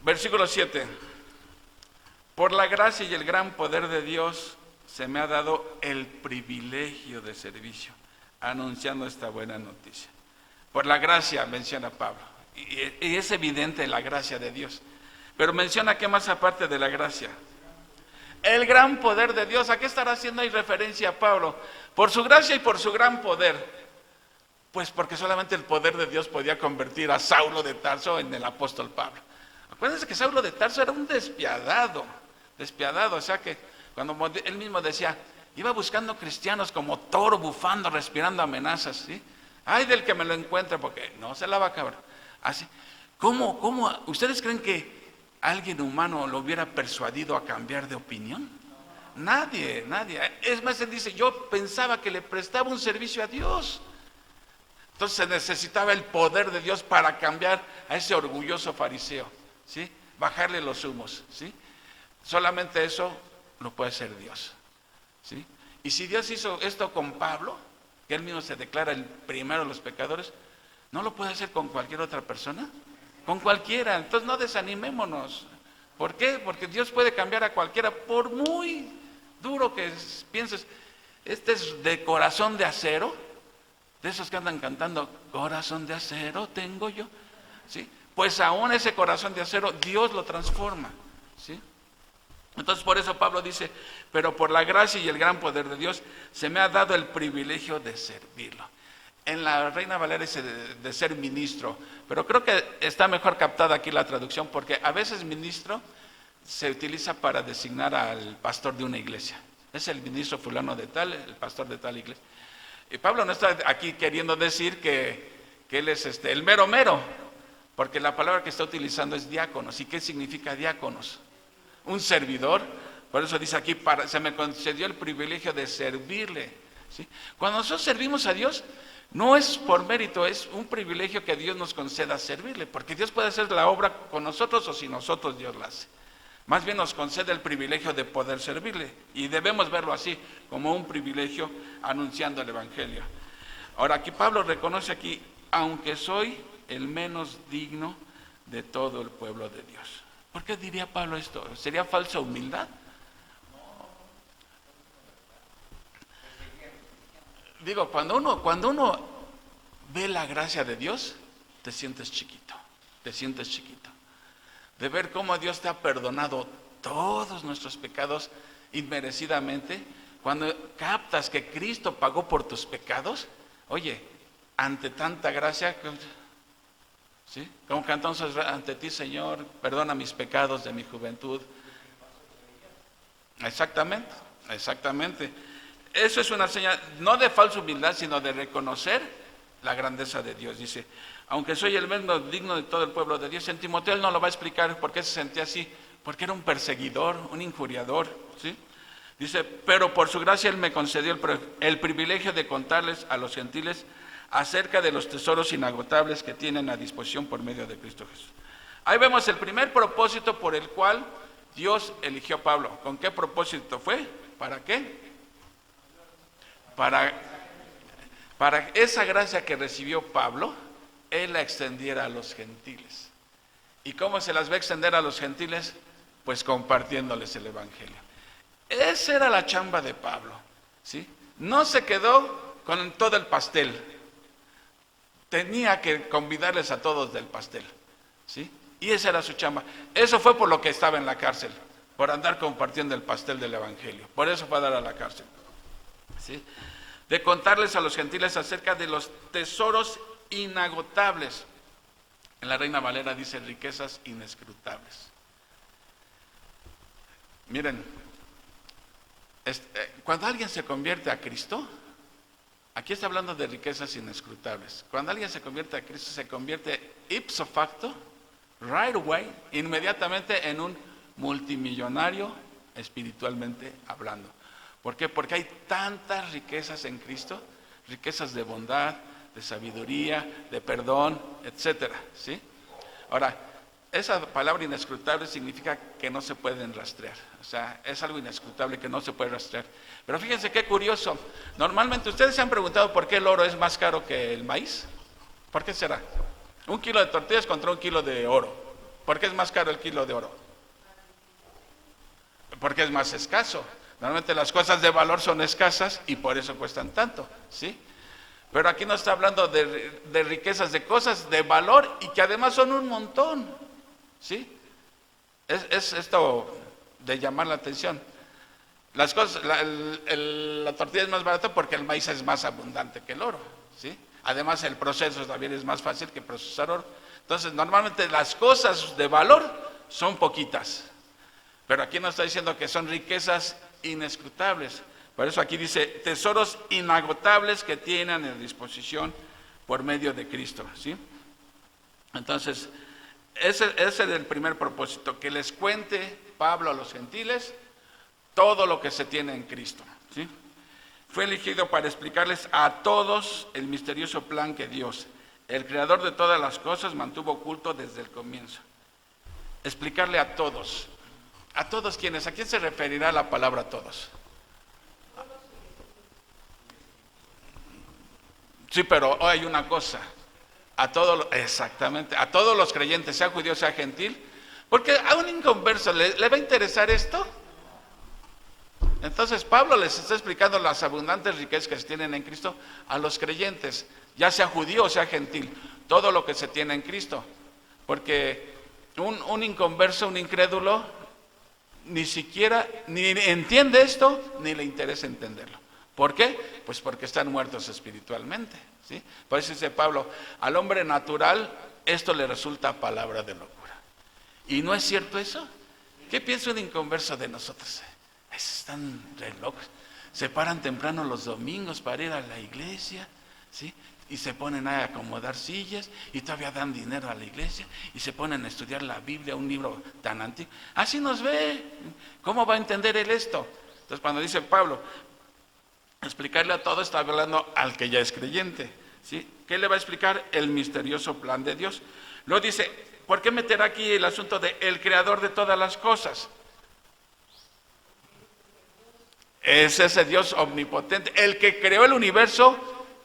Versículo 7. Por la gracia y el gran poder de Dios se me ha dado el privilegio de servicio, anunciando esta buena noticia. Por la gracia, menciona Pablo. Y es evidente la gracia de Dios. Pero menciona que más aparte de la gracia. El gran poder de Dios. ¿A qué estará haciendo ahí referencia Pablo? Por su gracia y por su gran poder. Pues porque solamente el poder de Dios podía convertir a Saulo de Tarso en el apóstol Pablo. Acuérdense que Saulo de Tarso era un despiadado, o sea que cuando él mismo decía, iba buscando cristianos como toro bufando, respirando amenazas, ¿sí? Ay del que me lo encuentre, porque no se la va a acabar. Así, ¿cómo? ¿Ustedes creen que alguien humano lo hubiera persuadido a cambiar de opinión? Nadie. Es más, él dice, yo pensaba que le prestaba un servicio a Dios. Entonces se necesitaba el poder de Dios para cambiar a ese orgulloso fariseo, ¿sí? Bajarle los humos, ¿sí? Solamente eso lo puede hacer Dios, ¿sí? Y si Dios hizo esto con Pablo, que él mismo se declara el primero de los pecadores, ¿no lo puede hacer con cualquier otra persona? Con cualquiera. Entonces no desanimémonos, ¿Por qué? Porque Dios puede cambiar a cualquiera, por muy duro que pienses. Este es de corazón de acero, de esos que andan cantando, corazón de acero tengo yo, ¿sí? Pues aún ese corazón de acero, Dios lo transforma, ¿sí? Entonces por eso Pablo dice, pero por la gracia y el gran poder de Dios, se me ha dado el privilegio de servirlo. En la Reina Valera dice de ser ministro, pero creo que está mejor captada aquí la traducción, porque a veces ministro se utiliza para designar al pastor de una iglesia. Es el ministro fulano de tal, el pastor de tal iglesia. Y Pablo no está aquí queriendo decir que él es el mero mero, porque la palabra que está utilizando es diáconos. ¿Y qué significa diáconos? Un servidor. Por eso dice aquí, se me concedió el privilegio de servirle, ¿sí? Cuando nosotros servimos a Dios, no es por mérito, es un privilegio que Dios nos conceda servirle, porque Dios puede hacer la obra con nosotros o si nosotros Dios la hace. Más bien nos concede el privilegio de poder servirle, y debemos verlo así, como un privilegio anunciando el Evangelio. Ahora aquí Pablo reconoce aquí, aunque soy el menos digno de todo el pueblo de Dios. ¿Por qué diría Pablo esto? ¿Sería falsa humildad? Digo, cuando uno ve la gracia de Dios, te sientes chiquito, de ver cómo Dios te ha perdonado todos nuestros pecados inmerecidamente. Cuando captas que Cristo pagó por tus pecados, oye, ante tanta gracia, ¿sí? Como cantamos ante ti, Señor, perdona mis pecados de mi juventud. Exactamente. Eso es una señal, no de falsa humildad, sino de reconocer la grandeza de Dios. Dice, aunque soy el menos digno de todo el pueblo de Dios. En Timoteo él no lo va a explicar por qué se sentía así, porque era un perseguidor, un injuriador, ¿sí? Dice, pero por su gracia él me concedió el privilegio de contarles a los gentiles acerca de los tesoros inagotables que tienen a disposición por medio de Cristo Jesús. Ahí vemos el primer propósito por el cual Dios eligió a Pablo. ¿Con qué propósito fue? ¿Para qué? Para esa gracia que recibió Pablo, él la extendiera a los gentiles. ¿Y cómo se las va a extender a los gentiles? Pues compartiéndoles el Evangelio. Esa era la chamba de Pablo, ¿sí? No se quedó con todo el pastel. Tenía que convidarles a todos del pastel, ¿sí? Y esa era su chamba. Eso fue por lo que estaba en la cárcel, por andar compartiendo el pastel del Evangelio. Por eso fue a dar a la cárcel, ¿sí? De contarles a los gentiles acerca de los tesoros inagotables. En la Reina Valera dice riquezas inescrutables. Miren, cuando alguien se convierte a Cristo, aquí está hablando de riquezas inescrutables. Cuando alguien se convierte a Cristo, se convierte ipso facto, right away, inmediatamente en un multimillonario espiritualmente hablando. ¿Por qué? Porque hay tantas riquezas en Cristo, riquezas de bondad, de sabiduría, de perdón, etcétera, ¿sí? Ahora, esa palabra inescrutable significa que no se pueden rastrear. O sea, es algo inescrutable que no se puede rastrear. Pero fíjense qué curioso. Normalmente, ¿ustedes se han preguntado por qué el oro es más caro que el maíz? ¿Por qué será? 1 kilo de tortillas contra 1 kilo de oro. ¿Por qué es más caro el kilo de oro? Porque es más escaso. Normalmente las cosas de valor son escasas y por eso cuestan tanto, ¿sí? Pero aquí no está hablando de riquezas, de cosas de valor y que además son un montón, ¿sí? Es esto de llamar la atención. Las cosas, la tortilla es más barata porque el maíz es más abundante que el oro, ¿sí? Además el proceso también es más fácil que procesar oro. Entonces normalmente las cosas de valor son poquitas, pero aquí nos está diciendo que son riquezas inescrutables. Por eso aquí dice tesoros inagotables que tienen a disposición por medio de Cristo, ¿sí? Entonces, ese es el primer propósito, que les cuente Pablo a los gentiles todo lo que se tiene en Cristo, ¿sí? Fue elegido para explicarles a todos el misterioso plan que Dios, el creador de todas las cosas, mantuvo oculto desde el comienzo. Explicarle a todos. ¿A todos quiénes? ¿A quién se referirá la palabra todos? Sí, pero hay una cosa. Exactamente, a todos los creyentes, sea judío, sea gentil. Porque a un inconverso ¿le va a interesar esto? Entonces Pablo les está explicando las abundantes riquezas que se tienen en Cristo a los creyentes, ya sea judío o sea gentil, todo lo que se tiene en Cristo. Porque un inconverso, un incrédulo, ni siquiera ni entiende esto, ni le interesa entenderlo. ¿Por qué? Pues porque están muertos espiritualmente, ¿sí? Por eso dice Pablo, al hombre natural esto le resulta palabra de locura. ¿Y no es cierto eso? ¿Qué piensa un inconverso de nosotros? Están re locos. Se paran temprano los domingos para ir a la iglesia, ¿sí? Y se ponen a acomodar sillas y todavía dan dinero a la iglesia y se ponen a estudiar la Biblia, un libro tan antiguo. Así nos ve. ¿Cómo va a entender él esto? Entonces cuando dice Pablo, explicarle a todo, está hablando al que ya es creyente, ¿sí? ¿Qué le va a explicar? El misterioso plan de Dios. Luego dice, ¿por qué meter aquí el asunto de el creador de todas las cosas? Es ese Dios omnipotente, el que creó el universo,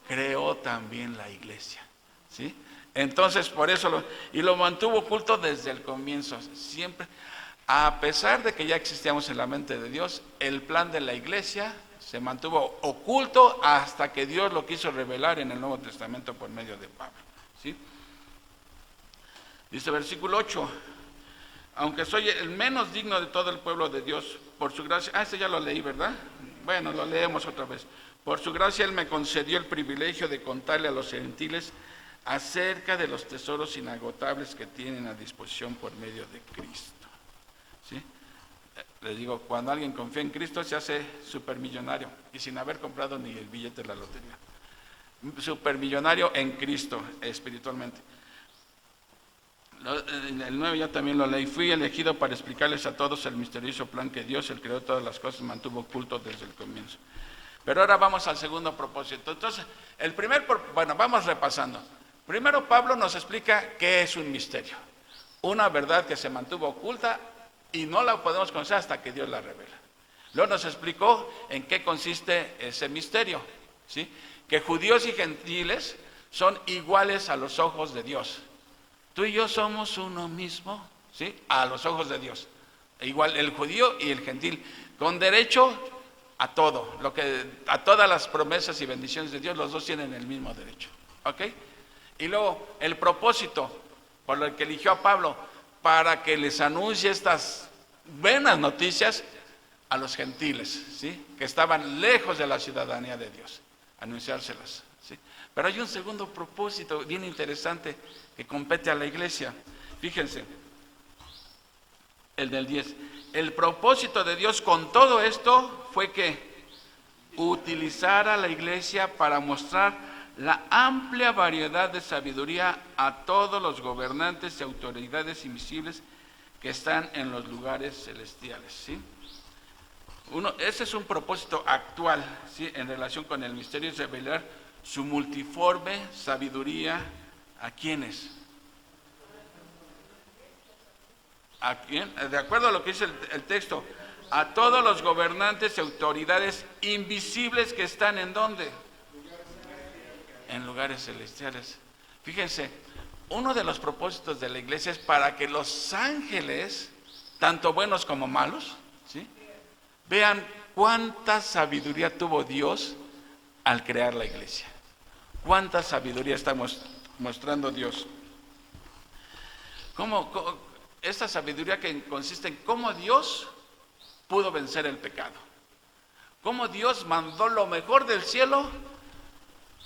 creó también la iglesia, ¿sí? Entonces por eso lo mantuvo oculto desde el comienzo, siempre, a pesar de que ya existíamos en la mente de Dios, el plan de la iglesia se mantuvo oculto hasta que Dios lo quiso revelar en el Nuevo Testamento por medio de Pablo, ¿sí? Dice versículo 8, aunque soy el menos digno de todo el pueblo de Dios, por su gracia, este ya lo leí, ¿verdad? Bueno, lo leemos otra vez. Por su gracia Él me concedió el privilegio de contarle a los gentiles acerca de los tesoros inagotables que tienen a disposición por medio de Cristo, ¿sí? Les digo, cuando alguien confía en Cristo se hace supermillonario y sin haber comprado ni el billete de la lotería. Supermillonario en Cristo, espiritualmente. El 9 ya también lo leí. Fui elegido para explicarles a todos el misterioso plan que Dios, el creador de todas las cosas, mantuvo oculto desde el comienzo. Pero ahora vamos al segundo propósito. Entonces, vamos repasando. Primero Pablo nos explica qué es un misterio. Una verdad que se mantuvo oculta y no la podemos conocer hasta que Dios la revela. Luego nos explicó en qué consiste ese misterio, ¿sí? Que judíos y gentiles son iguales a los ojos de Dios. Tú y yo somos uno mismo, ¿sí? A los ojos de Dios. Igual el judío y el gentil, con derecho a todo, a todas las promesas y bendiciones de Dios, los dos tienen el mismo derecho, ¿ok? Y luego el propósito por el que eligió a Pablo, para que les anuncie estas buenas noticias a los gentiles, ¿sí? Que estaban lejos de la ciudadanía de Dios, anunciárselas, ¿sí? Pero hay un segundo propósito bien interesante que compete a la iglesia. Fíjense, el del 10. El propósito de Dios con todo esto fue que utilizara a la iglesia para mostrar la amplia variedad de sabiduría a todos los gobernantes y autoridades invisibles que están en los lugares celestiales, ¿sí? Ese es un propósito actual, ¿sí? En relación con el misterio, es revelar su multiforme sabiduría. ¿A quiénes? ¿A quién? De acuerdo a lo que dice el texto, a todos los gobernantes y autoridades invisibles que están ¿en dónde? En lugares celestiales. Fíjense, uno de los propósitos de la iglesia es para que los ángeles, tanto buenos como malos, ¿sí? Vean cuánta sabiduría tuvo Dios al crear la iglesia. Cuánta sabiduría está mostrando Dios. Esta sabiduría que consiste en cómo Dios pudo vencer el pecado. Cómo Dios mandó lo mejor del cielo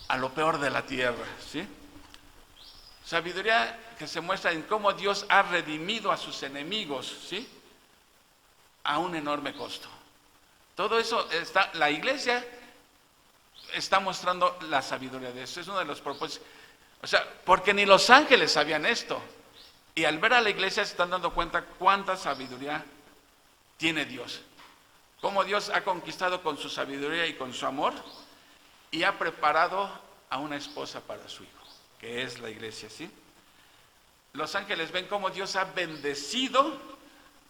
a lo peor de la tierra, ¿sí? Sabiduría que se muestra en cómo Dios ha redimido a sus enemigos, ¿sí? A un enorme costo. Todo eso la iglesia está mostrando la sabiduría de eso. Es uno de los propósitos. O sea, porque ni los ángeles sabían esto. Y al ver a la iglesia se están dando cuenta cuánta sabiduría tiene Dios. Cómo Dios ha conquistado con su sabiduría y con su amor y ha preparado a una esposa para su hijo, que es la iglesia, ¿sí? Los ángeles ven cómo Dios ha bendecido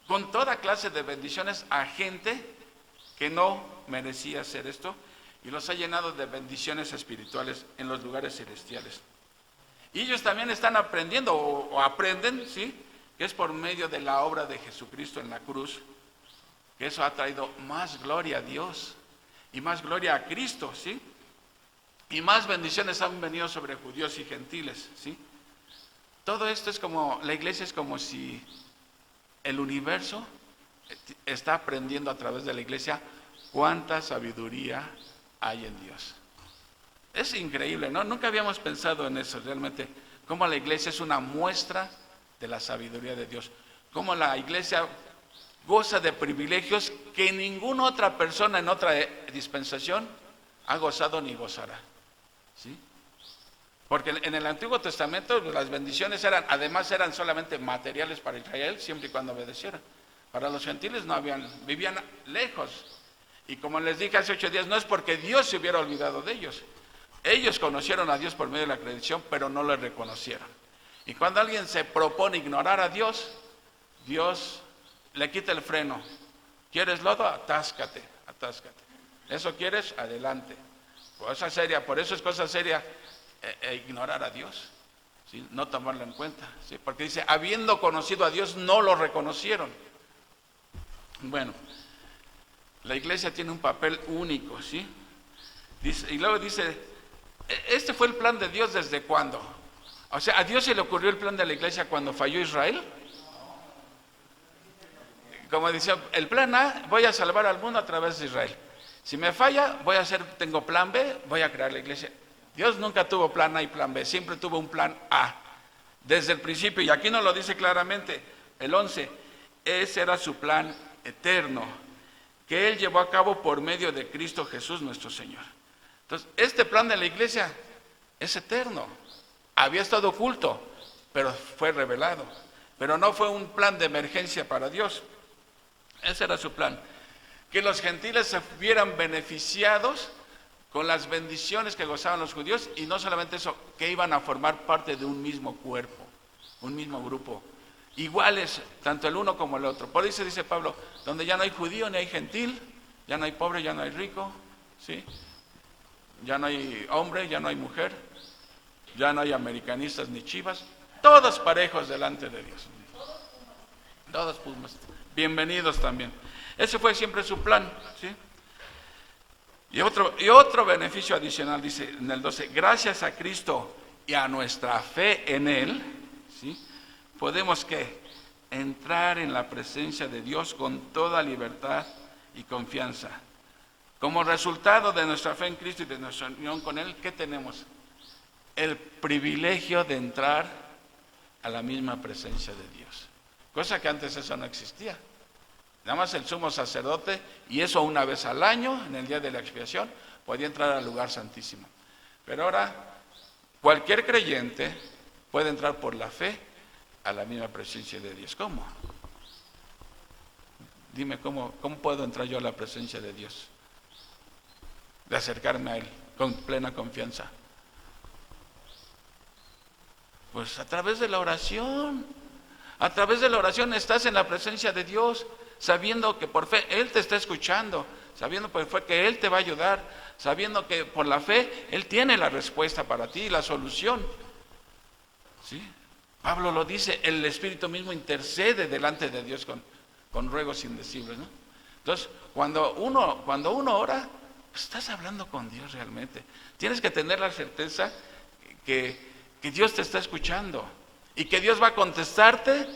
con toda clase de bendiciones a gente que no merecía hacer esto y los ha llenado de bendiciones espirituales en los lugares celestiales. Y ellos también están aprendiendo o aprenden, ¿sí? que es por medio de la obra de Jesucristo en la cruz, que eso ha traído más gloria a Dios y más gloria a Cristo, ¿sí? Y más bendiciones han venido sobre judíos y gentiles, ¿sí? Todo esto es como, la iglesia es como si el universo está aprendiendo a través de la iglesia cuánta sabiduría hay en Dios. Es increíble, ¿no? Nunca habíamos pensado en eso realmente, cómo la iglesia es una muestra de la sabiduría de Dios, cómo la iglesia goza de privilegios que ninguna otra persona en otra dispensación ha gozado ni gozará, ¿sí? Porque en el Antiguo Testamento las bendiciones además eran solamente materiales para Israel, siempre y cuando obedecieran. Para los gentiles no habían, vivían lejos. Y como les dije hace 8 días, no es porque Dios se hubiera olvidado de ellos. Ellos conocieron a Dios por medio de la credición, pero no le reconocieron. Y cuando alguien se propone ignorar a Dios, Dios le quita el freno. ¿Quieres lodo? Atáscate, atáscate. ¿Eso quieres? Adelante. Cosa seria, por eso es cosa seria ignorar a Dios, ¿sí? No tomarlo en cuenta, ¿sí? Porque dice, habiendo conocido a Dios, no lo reconocieron. Bueno, la iglesia tiene un papel único, ¿sí? Dice, y luego dice, este fue el plan de Dios ¿desde cuándo? O sea, ¿a Dios se le ocurrió el plan de la iglesia cuando falló Israel? Como decía, el plan A, voy a salvar al mundo a través de Israel. Si me falla, tengo plan B, voy a crear la iglesia. Dios nunca tuvo plan A y plan B, siempre tuvo un plan A, desde el principio, y aquí nos lo dice claramente, el 11, ese era su plan eterno, que Él llevó a cabo por medio de Cristo Jesús nuestro Señor. Entonces, este plan de la iglesia es eterno, había estado oculto, pero fue revelado, pero no fue un plan de emergencia para Dios, ese era su plan, que los gentiles se vieran beneficiados con las bendiciones que gozaban los judíos, y no solamente eso, que iban a formar parte de un mismo cuerpo, un mismo grupo, iguales, tanto el uno como el otro. Por eso dice Pablo, donde ya no hay judío ni hay gentil, ya no hay pobre, ya no hay rico, ¿sí? Ya no hay hombre, ya no hay mujer, ya no hay americanistas ni chivas, todos parejos delante de Dios. Todos pumas, bienvenidos también. Ese fue siempre su plan, ¿sí? Y otro beneficio adicional, dice en el 12, gracias a Cristo y a nuestra fe en Él, ¿sí? Podemos entrar en la presencia de Dios con toda libertad y confianza. Como resultado de nuestra fe en Cristo y de nuestra unión con Él, ¿qué tenemos? El privilegio de entrar a la misma presencia de Dios, cosa que antes eso no existía. Nada más el sumo sacerdote, y eso una vez al año, en el día de la expiación, podía entrar al lugar santísimo. Pero ahora, cualquier creyente puede entrar por la fe a la misma presencia de Dios. ¿Cómo? Dime, ¿cómo puedo entrar yo a la presencia de Dios? De acercarme a Él con plena confianza. Pues a través de la oración. A través de la oración estás en la presencia de Dios, sabiendo que por fe Él te está escuchando, sabiendo por fe que Él te va a ayudar, sabiendo que por la fe Él tiene la respuesta para ti, la solución. ¿Sí? Pablo lo dice, el Espíritu mismo intercede delante de Dios con ruegos indecibles, ¿no? Entonces, cuando uno ora, pues estás hablando con Dios realmente. Tienes que tener la certeza que Dios te está escuchando y que Dios va a contestarte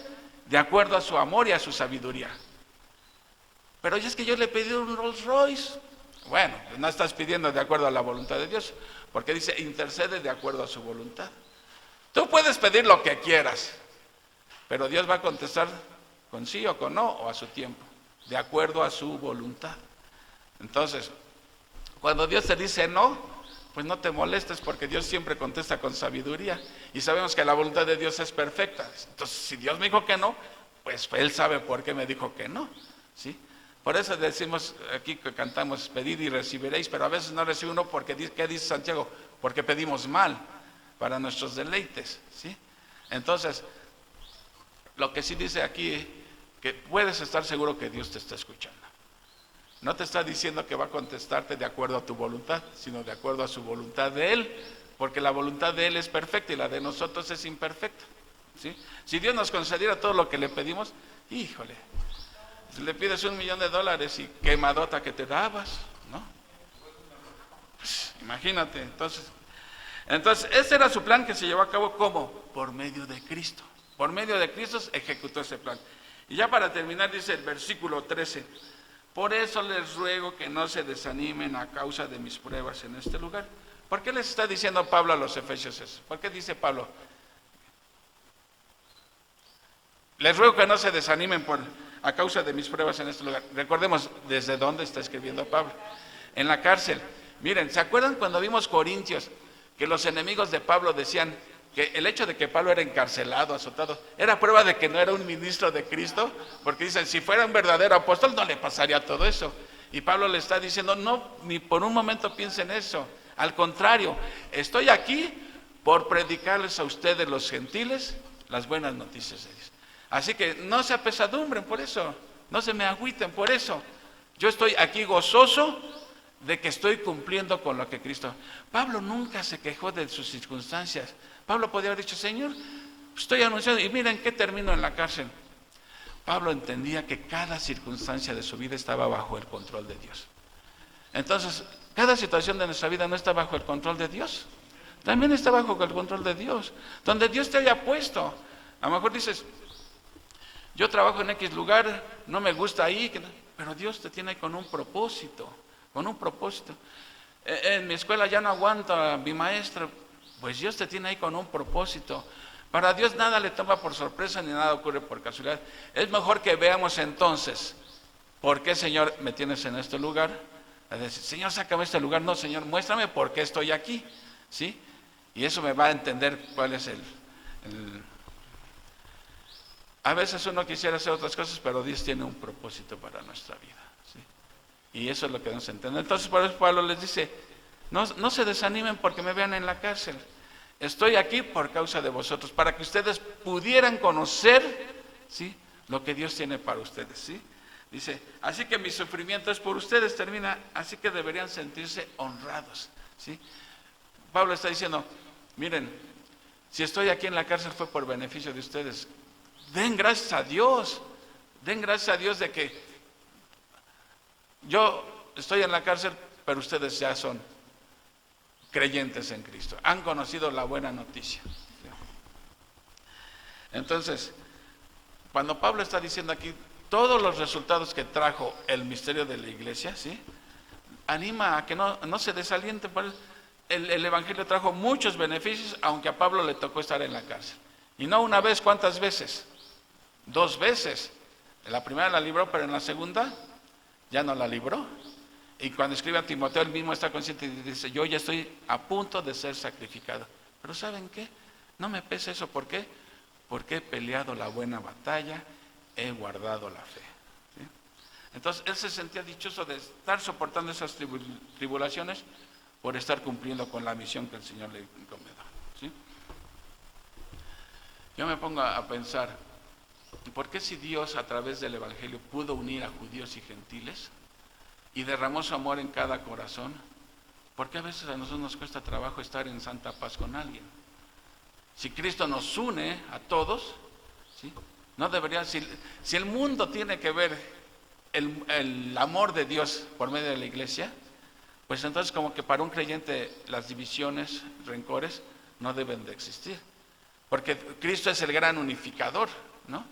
de acuerdo a su amor y a su sabiduría. Pero es que yo le pedí un Rolls Royce. Bueno, no estás pidiendo de acuerdo a la voluntad de Dios, porque dice, intercede de acuerdo a su voluntad. Tú puedes pedir lo que quieras, pero Dios va a contestar con sí o con no, o a su tiempo, de acuerdo a su voluntad. Entonces, cuando Dios te dice no, pues no te molestes, porque Dios siempre contesta con sabiduría, y sabemos que la voluntad de Dios es perfecta. Entonces, si Dios me dijo que no, pues Él sabe por qué me dijo que no, ¿sí? Por eso decimos aquí que cantamos, pedid y recibiréis, pero a veces no recibe uno porque, ¿qué dice Santiago? Porque pedimos mal para nuestros deleites, ¿sí? Entonces, lo que sí dice aquí, que puedes estar seguro que Dios te está escuchando. No te está diciendo que va a contestarte de acuerdo a tu voluntad, sino de acuerdo a su voluntad de Él, porque la voluntad de Él es perfecta y la de nosotros es imperfecta, ¿sí? Si Dios nos concediera todo lo que le pedimos, híjole, si le pides $1,000,000 y quemadota que te dabas, ¿no? Pues, imagínate, entonces ese era su plan que se llevó a cabo, ¿cómo? Por medio de Cristo. Por medio de Cristo se ejecutó ese plan. Y ya para terminar dice el versículo 13, por eso les ruego que no se desanimen a causa de mis pruebas en este lugar. ¿Por qué les está diciendo Pablo a los efesios eso? ¿Por qué dice Pablo? Les ruego que no se desanimen a causa de mis pruebas en este lugar. Recordemos desde dónde está escribiendo Pablo. En la cárcel. Miren, ¿se acuerdan cuando vimos Corintios que los enemigos de Pablo decían que el hecho de que Pablo era encarcelado, azotado, era prueba de que no era un ministro de Cristo? Porque dicen, si fuera un verdadero apóstol no le pasaría todo eso. Y Pablo le está diciendo, no, ni por un momento piensen eso. Al contrario, estoy aquí por predicarles a ustedes los gentiles las buenas noticias de Dios. Así que no se apesadumbren por eso, no se me agüiten por eso. Yo estoy aquí gozoso de que estoy cumpliendo con lo que Cristo. Pablo nunca se quejó de sus circunstancias. Pablo podía haber dicho, Señor, estoy anunciando, y miren qué termino en la cárcel. Pablo entendía que cada circunstancia de su vida estaba bajo el control de Dios. Entonces, cada situación de nuestra vida no está bajo el control de Dios. También está bajo el control de Dios. Donde Dios te haya puesto. A lo mejor dices, yo trabajo en X lugar, no me gusta ahí, pero Dios te tiene ahí con un propósito. Con un propósito. En mi escuela ya no aguanto a mi maestra, pues Dios te tiene ahí con un propósito. Para Dios nada le toma por sorpresa ni nada ocurre por casualidad. Es mejor que veamos entonces, ¿por qué, Señor, me tienes en este lugar? A decir, Señor, sácame este lugar. No, Señor, muéstrame por qué estoy aquí, ¿sí? Y eso me va a entender cuál es A veces uno quisiera hacer otras cosas, pero Dios tiene un propósito para nuestra vida, ¿sí? Y eso es lo que debemos entender. Entonces, por eso Pablo les dice, no se desanimen porque me vean en la cárcel. Estoy aquí por causa de vosotros, para que ustedes pudieran conocer, ¿sí?, lo que Dios tiene para ustedes, ¿sí? Dice, así que mi sufrimiento es por ustedes, termina, así que deberían sentirse honrados, ¿sí? Pablo está diciendo, miren, si estoy aquí en la cárcel fue por beneficio de ustedes. Den gracias a Dios de que yo estoy en la cárcel, pero ustedes ya son creyentes en Cristo, han conocido la buena noticia. Entonces, cuando Pablo está diciendo aquí todos los resultados que trajo el misterio de la iglesia, ¿sí?, anima a que no se desalienten. El Evangelio trajo muchos beneficios, aunque a Pablo le tocó estar en la cárcel. Y no una vez, ¿cuántas veces? 2 veces. En la primera la libró, pero en la segunda ya no la libró. Y cuando escribe a Timoteo, él mismo está consciente y dice, yo ya estoy a punto de ser sacrificado. Pero ¿saben qué? No me pesa eso. ¿Por qué? Porque he peleado la buena batalla, he guardado la fe. ¿Sí? Entonces, él se sentía dichoso de estar soportando esas tribulaciones por estar cumpliendo con la misión que el Señor le encomendó. ¿Sí? Yo me pongo a pensar, ¿por qué si Dios a través del Evangelio pudo unir a judíos y gentiles y derramó su amor en cada corazón? ¿Por qué a veces a nosotros nos cuesta trabajo estar en santa paz con alguien? Si Cristo nos une a todos, ¿sí?, no debería, si el mundo tiene que ver el amor de Dios por medio de la iglesia, pues entonces como que para un creyente las divisiones, rencores, no deben de existir. Porque Cristo es el gran unificador, ¿no?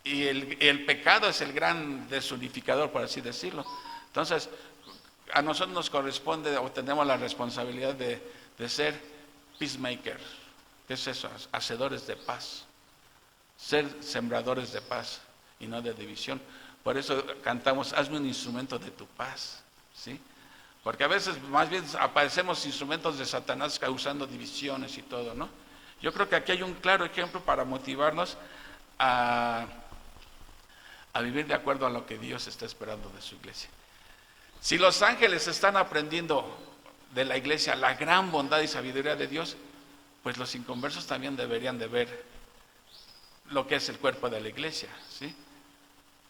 Y el pecado es el gran desunificador, por así decirlo. Entonces, a nosotros nos corresponde o tenemos la responsabilidad de ser peacemakers. ¿Qué es eso? Hacedores de paz. Ser sembradores de paz y no de división. Por eso cantamos, hazme un instrumento de tu paz, ¿sí? Porque a veces más bien aparecemos instrumentos de Satanás causando divisiones y todo, ¿no? Yo creo que aquí hay un claro ejemplo para motivarnos a vivir de acuerdo a lo que Dios está esperando de su iglesia. Si los ángeles están aprendiendo de la iglesia la gran bondad y sabiduría de Dios, pues los inconversos también deberían de ver lo que es el cuerpo de la iglesia, ¿sí?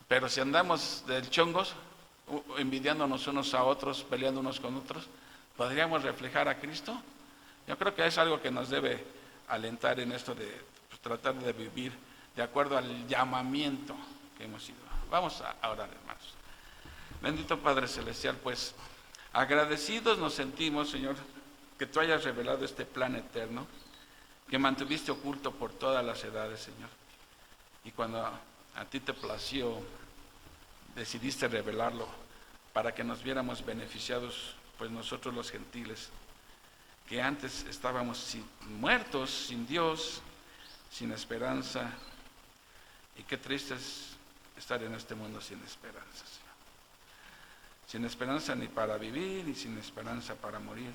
Pero si andamos de chongos, envidiándonos unos a otros, peleando unos con otros, ¿podríamos reflejar a Cristo? Yo creo que es algo que nos debe alentar en esto de tratar de vivir de acuerdo al llamamiento que hemos sido. Vamos a orar, hermanos. Bendito Padre Celestial, pues agradecidos nos sentimos, Señor, que tú hayas revelado este plan eterno, que mantuviste oculto por todas las edades, Señor. Y cuando a ti te plació, decidiste revelarlo para que nos viéramos beneficiados, pues nosotros los gentiles, que antes estábamos muertos, sin Dios, sin esperanza. Y qué triste es estar en este mundo sin esperanza, Señor. Sin esperanza ni para vivir y sin esperanza para morir.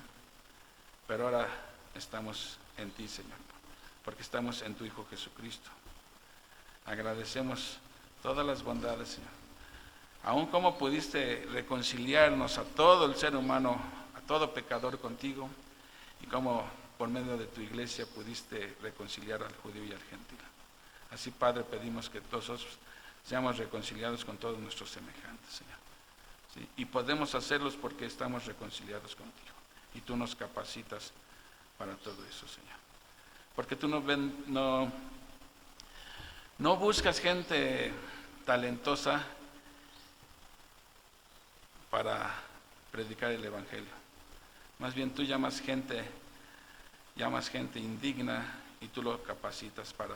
Pero ahora estamos en ti, Señor, porque estamos en tu Hijo Jesucristo. Agradecemos todas las bondades, Señor. Aún como pudiste reconciliarnos a todo el ser humano, a todo pecador contigo, y como por medio de tu iglesia pudiste reconciliar al judío y al gentil. Así, Padre, pedimos que nosotros seamos reconciliados con todos nuestros semejantes, Señor. ¿Sí? Y podemos hacerlos porque estamos reconciliados contigo. Y tú nos capacitas para todo eso, Señor. Porque tú no buscas gente talentosa para predicar el Evangelio. Más bien tú llamas gente indigna y tú lo capacitas para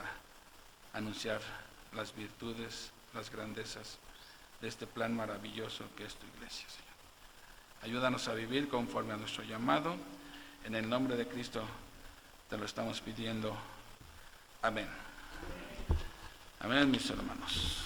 anunciar las virtudes, las grandezas de este plan maravilloso que es tu iglesia, Señor. Ayúdanos a vivir conforme a nuestro llamado. En el nombre de Cristo te lo estamos pidiendo. Amén. Amén, mis hermanos.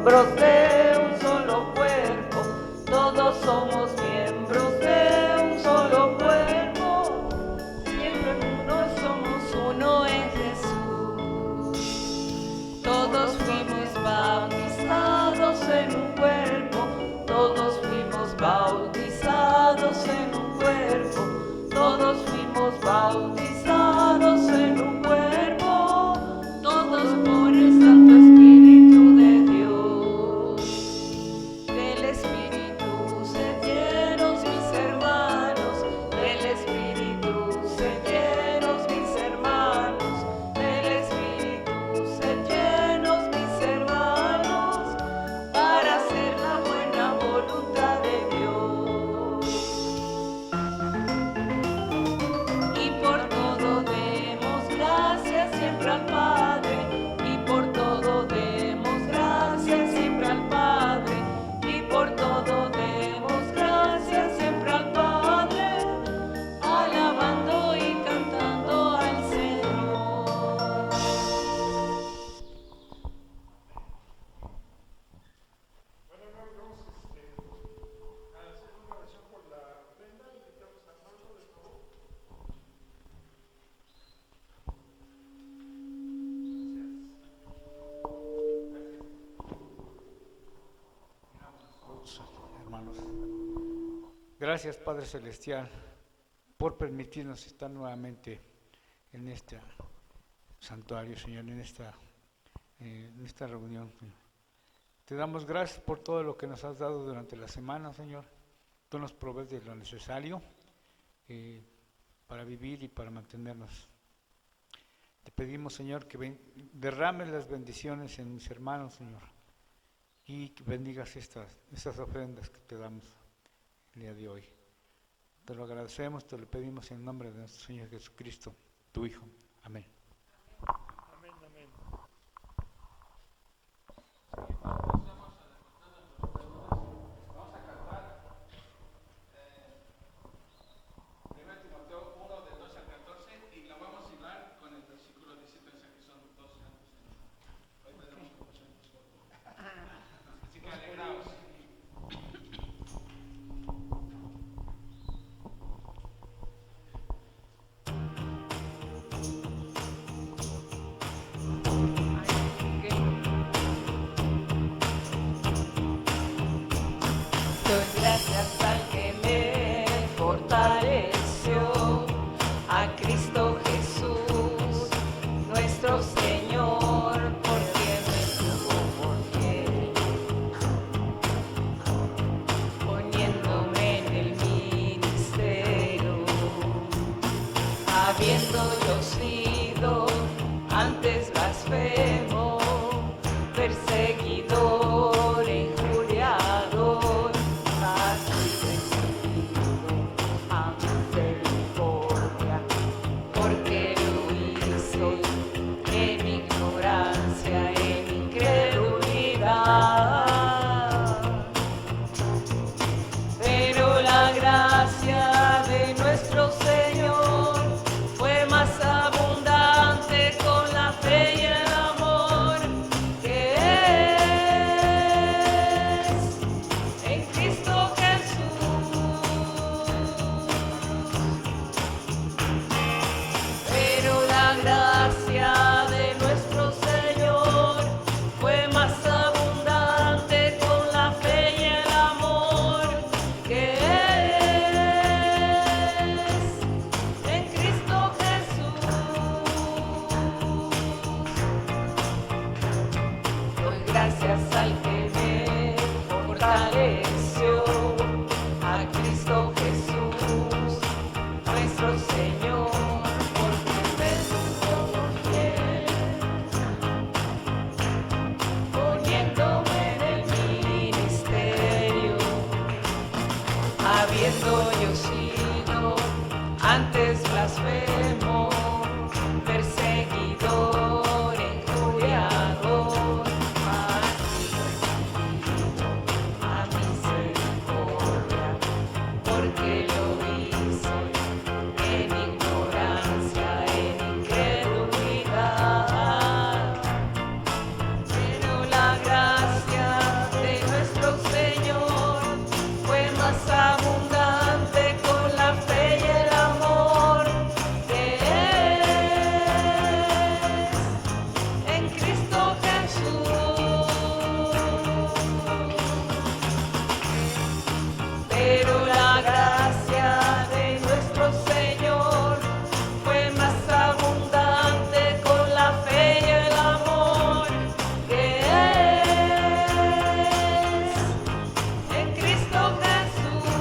Miembros de un solo cuerpo, todos somos miembros de un solo cuerpo, siempre uno somos uno en Jesús. Todos fuimos bautizados en un cuerpo, todos fuimos bautizados en un cuerpo, todos fuimos bautizados en un cuerpo, todos por el Santo Espíritu de Dios. Del Espíritu sed llenos mis hermanos, del Espíritu sed llenos mis hermanos, del Espíritu sed llenos mis hermanos, para hacer la buena voluntad de Dios. Y por todo demos gracias siempre al Padre, y por todo demos gracias siempre al Padre, y por todo demos gracias siempre al Padre, alabando y cantando al Señor. Bueno, hermanos, vamos a hacer una oración por la ofrenda. Invitamos a Pablo de nuevo. Hermanos, gracias Padre Celestial por permitirnos estar nuevamente en este santuario, Señor, en esta reunión, Señor. Te damos gracias por todo lo que nos has dado durante la semana, Señor. Tú nos provees de lo necesario para vivir y para mantenernos. Te pedimos, Señor, que derrames las bendiciones en mis hermanos, Señor, y que bendigas estas ofrendas que te damos el día de hoy. Te lo agradecemos, te lo pedimos en nombre de nuestro Señor Jesucristo, tu Hijo. Amén. Amén, amén. Vamos a cantar 1 Timoteo 1, del 12 al 14, y lo vamos a hilar con el versículo 17, o sea que son dos cantos. Hoy tenemos como así que alegraos. Doy gracias al que me fortaleció, a Cristo Jesús, nuestro Señor, porque me tuvo por fiel, poniéndome en el ministerio, habiendo yo sido antes blasfemo, perseguidor, injuriador, así recibido a misericordia, porque lo hizo en ignorancia, en incredulidad. Pero la gracia de nuestro Señor fue más abundante con la fe y el amor que es en Cristo Jesús. Pero la gracia de nuestro Señor fue más abundante con la fe y el amor que es en Cristo Jesús. Doy gracias al que me fortaleció, a Cristo Jesús, nuestro Señor, porque me tuvo por fiel, poniéndome en el ministerio, habiendo yo sido antes blasfemo, perseguidor, injuriador, mas recibido a misericordia, porque lo hizo en ignorancia, en incredulidad. Pero la gracia de nuestro Señor fue más abundante con la fe y el amor que es en Cristo Jesús. Pero la gracia de nuestro Señor fue más abundante con la fe y el amor que es en Cristo Jesús.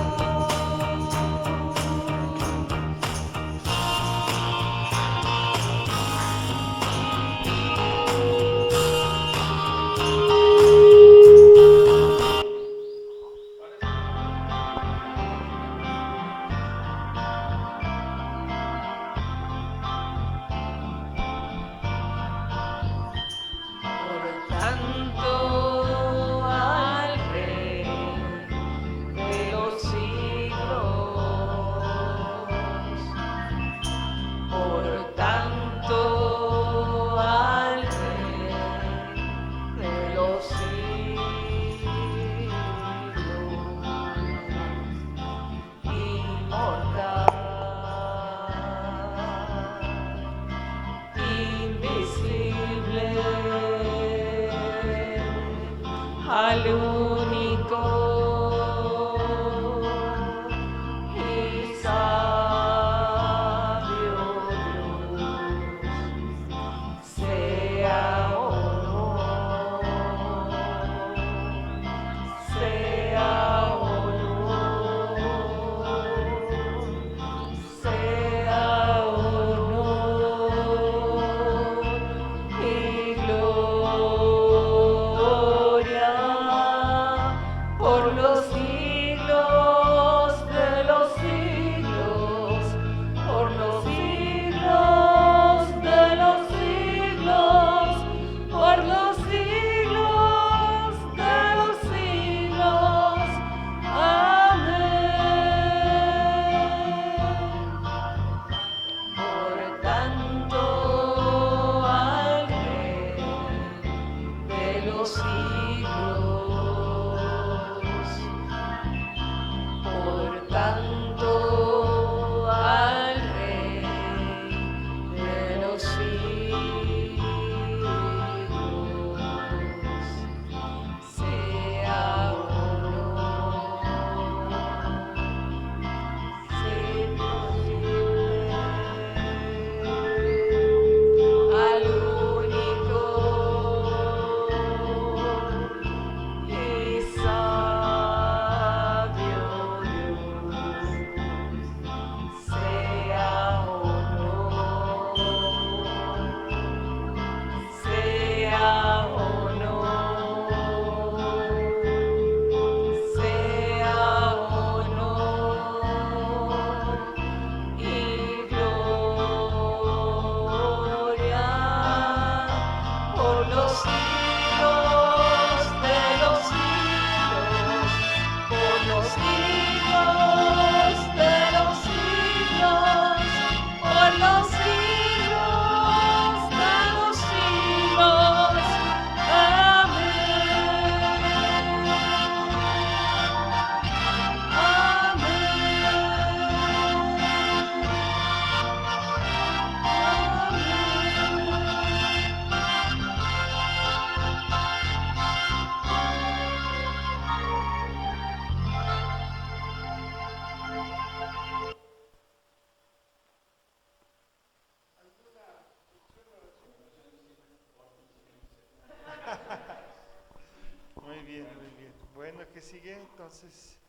que sigue, entonces,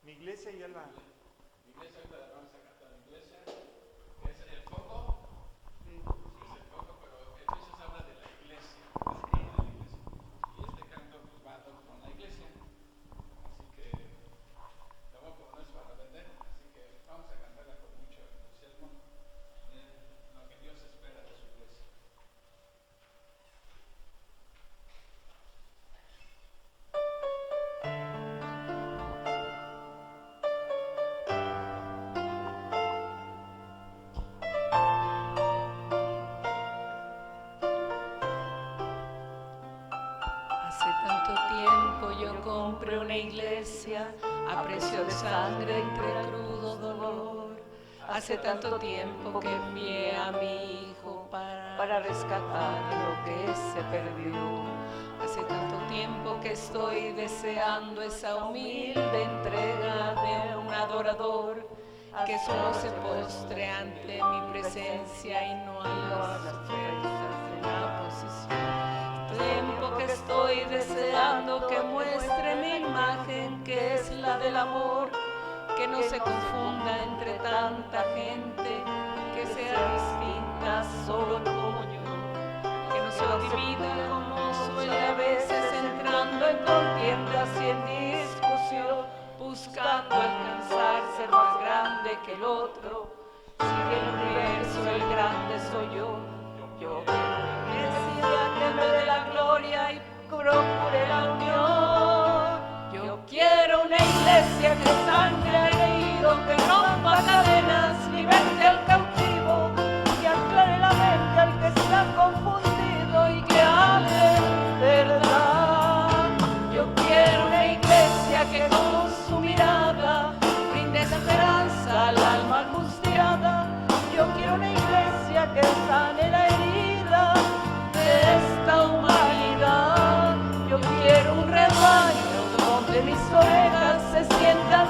mi iglesia ya la... Hace tanto tiempo yo compré una iglesia a precio de sangre entre crudo dolor. Hace tanto tiempo que envié a mi hijo para rescatar lo que se perdió. Hace tanto tiempo que estoy deseando esa humilde entrega de un adorador que solo se postre ante mi presencia y no a las fuerzas de la posición. Tiempo que estoy deseando que muestre mi imagen, que es la del amor, que no se confunda entre tanta gente, que sea distinta solo como yo, que no se divida como suele a veces, entrando en contiendas y en discusión, buscando alcanzar ser más grande que el otro. Si en el universo el grande soy yo decía que me dé la gloria y procure la unión. Yo quiero una iglesia que sangre al herido, que rompa cadenas, liberte al cautivo, que aclare la mente al que está confundido y que hable verdad. Yo quiero una iglesia que con su mirada brinde esperanza al alma angustiada. Yo quiero una iglesia que sane la herida de esta humanidad. Yo quiero un rebaño donde mis ovejas se sientan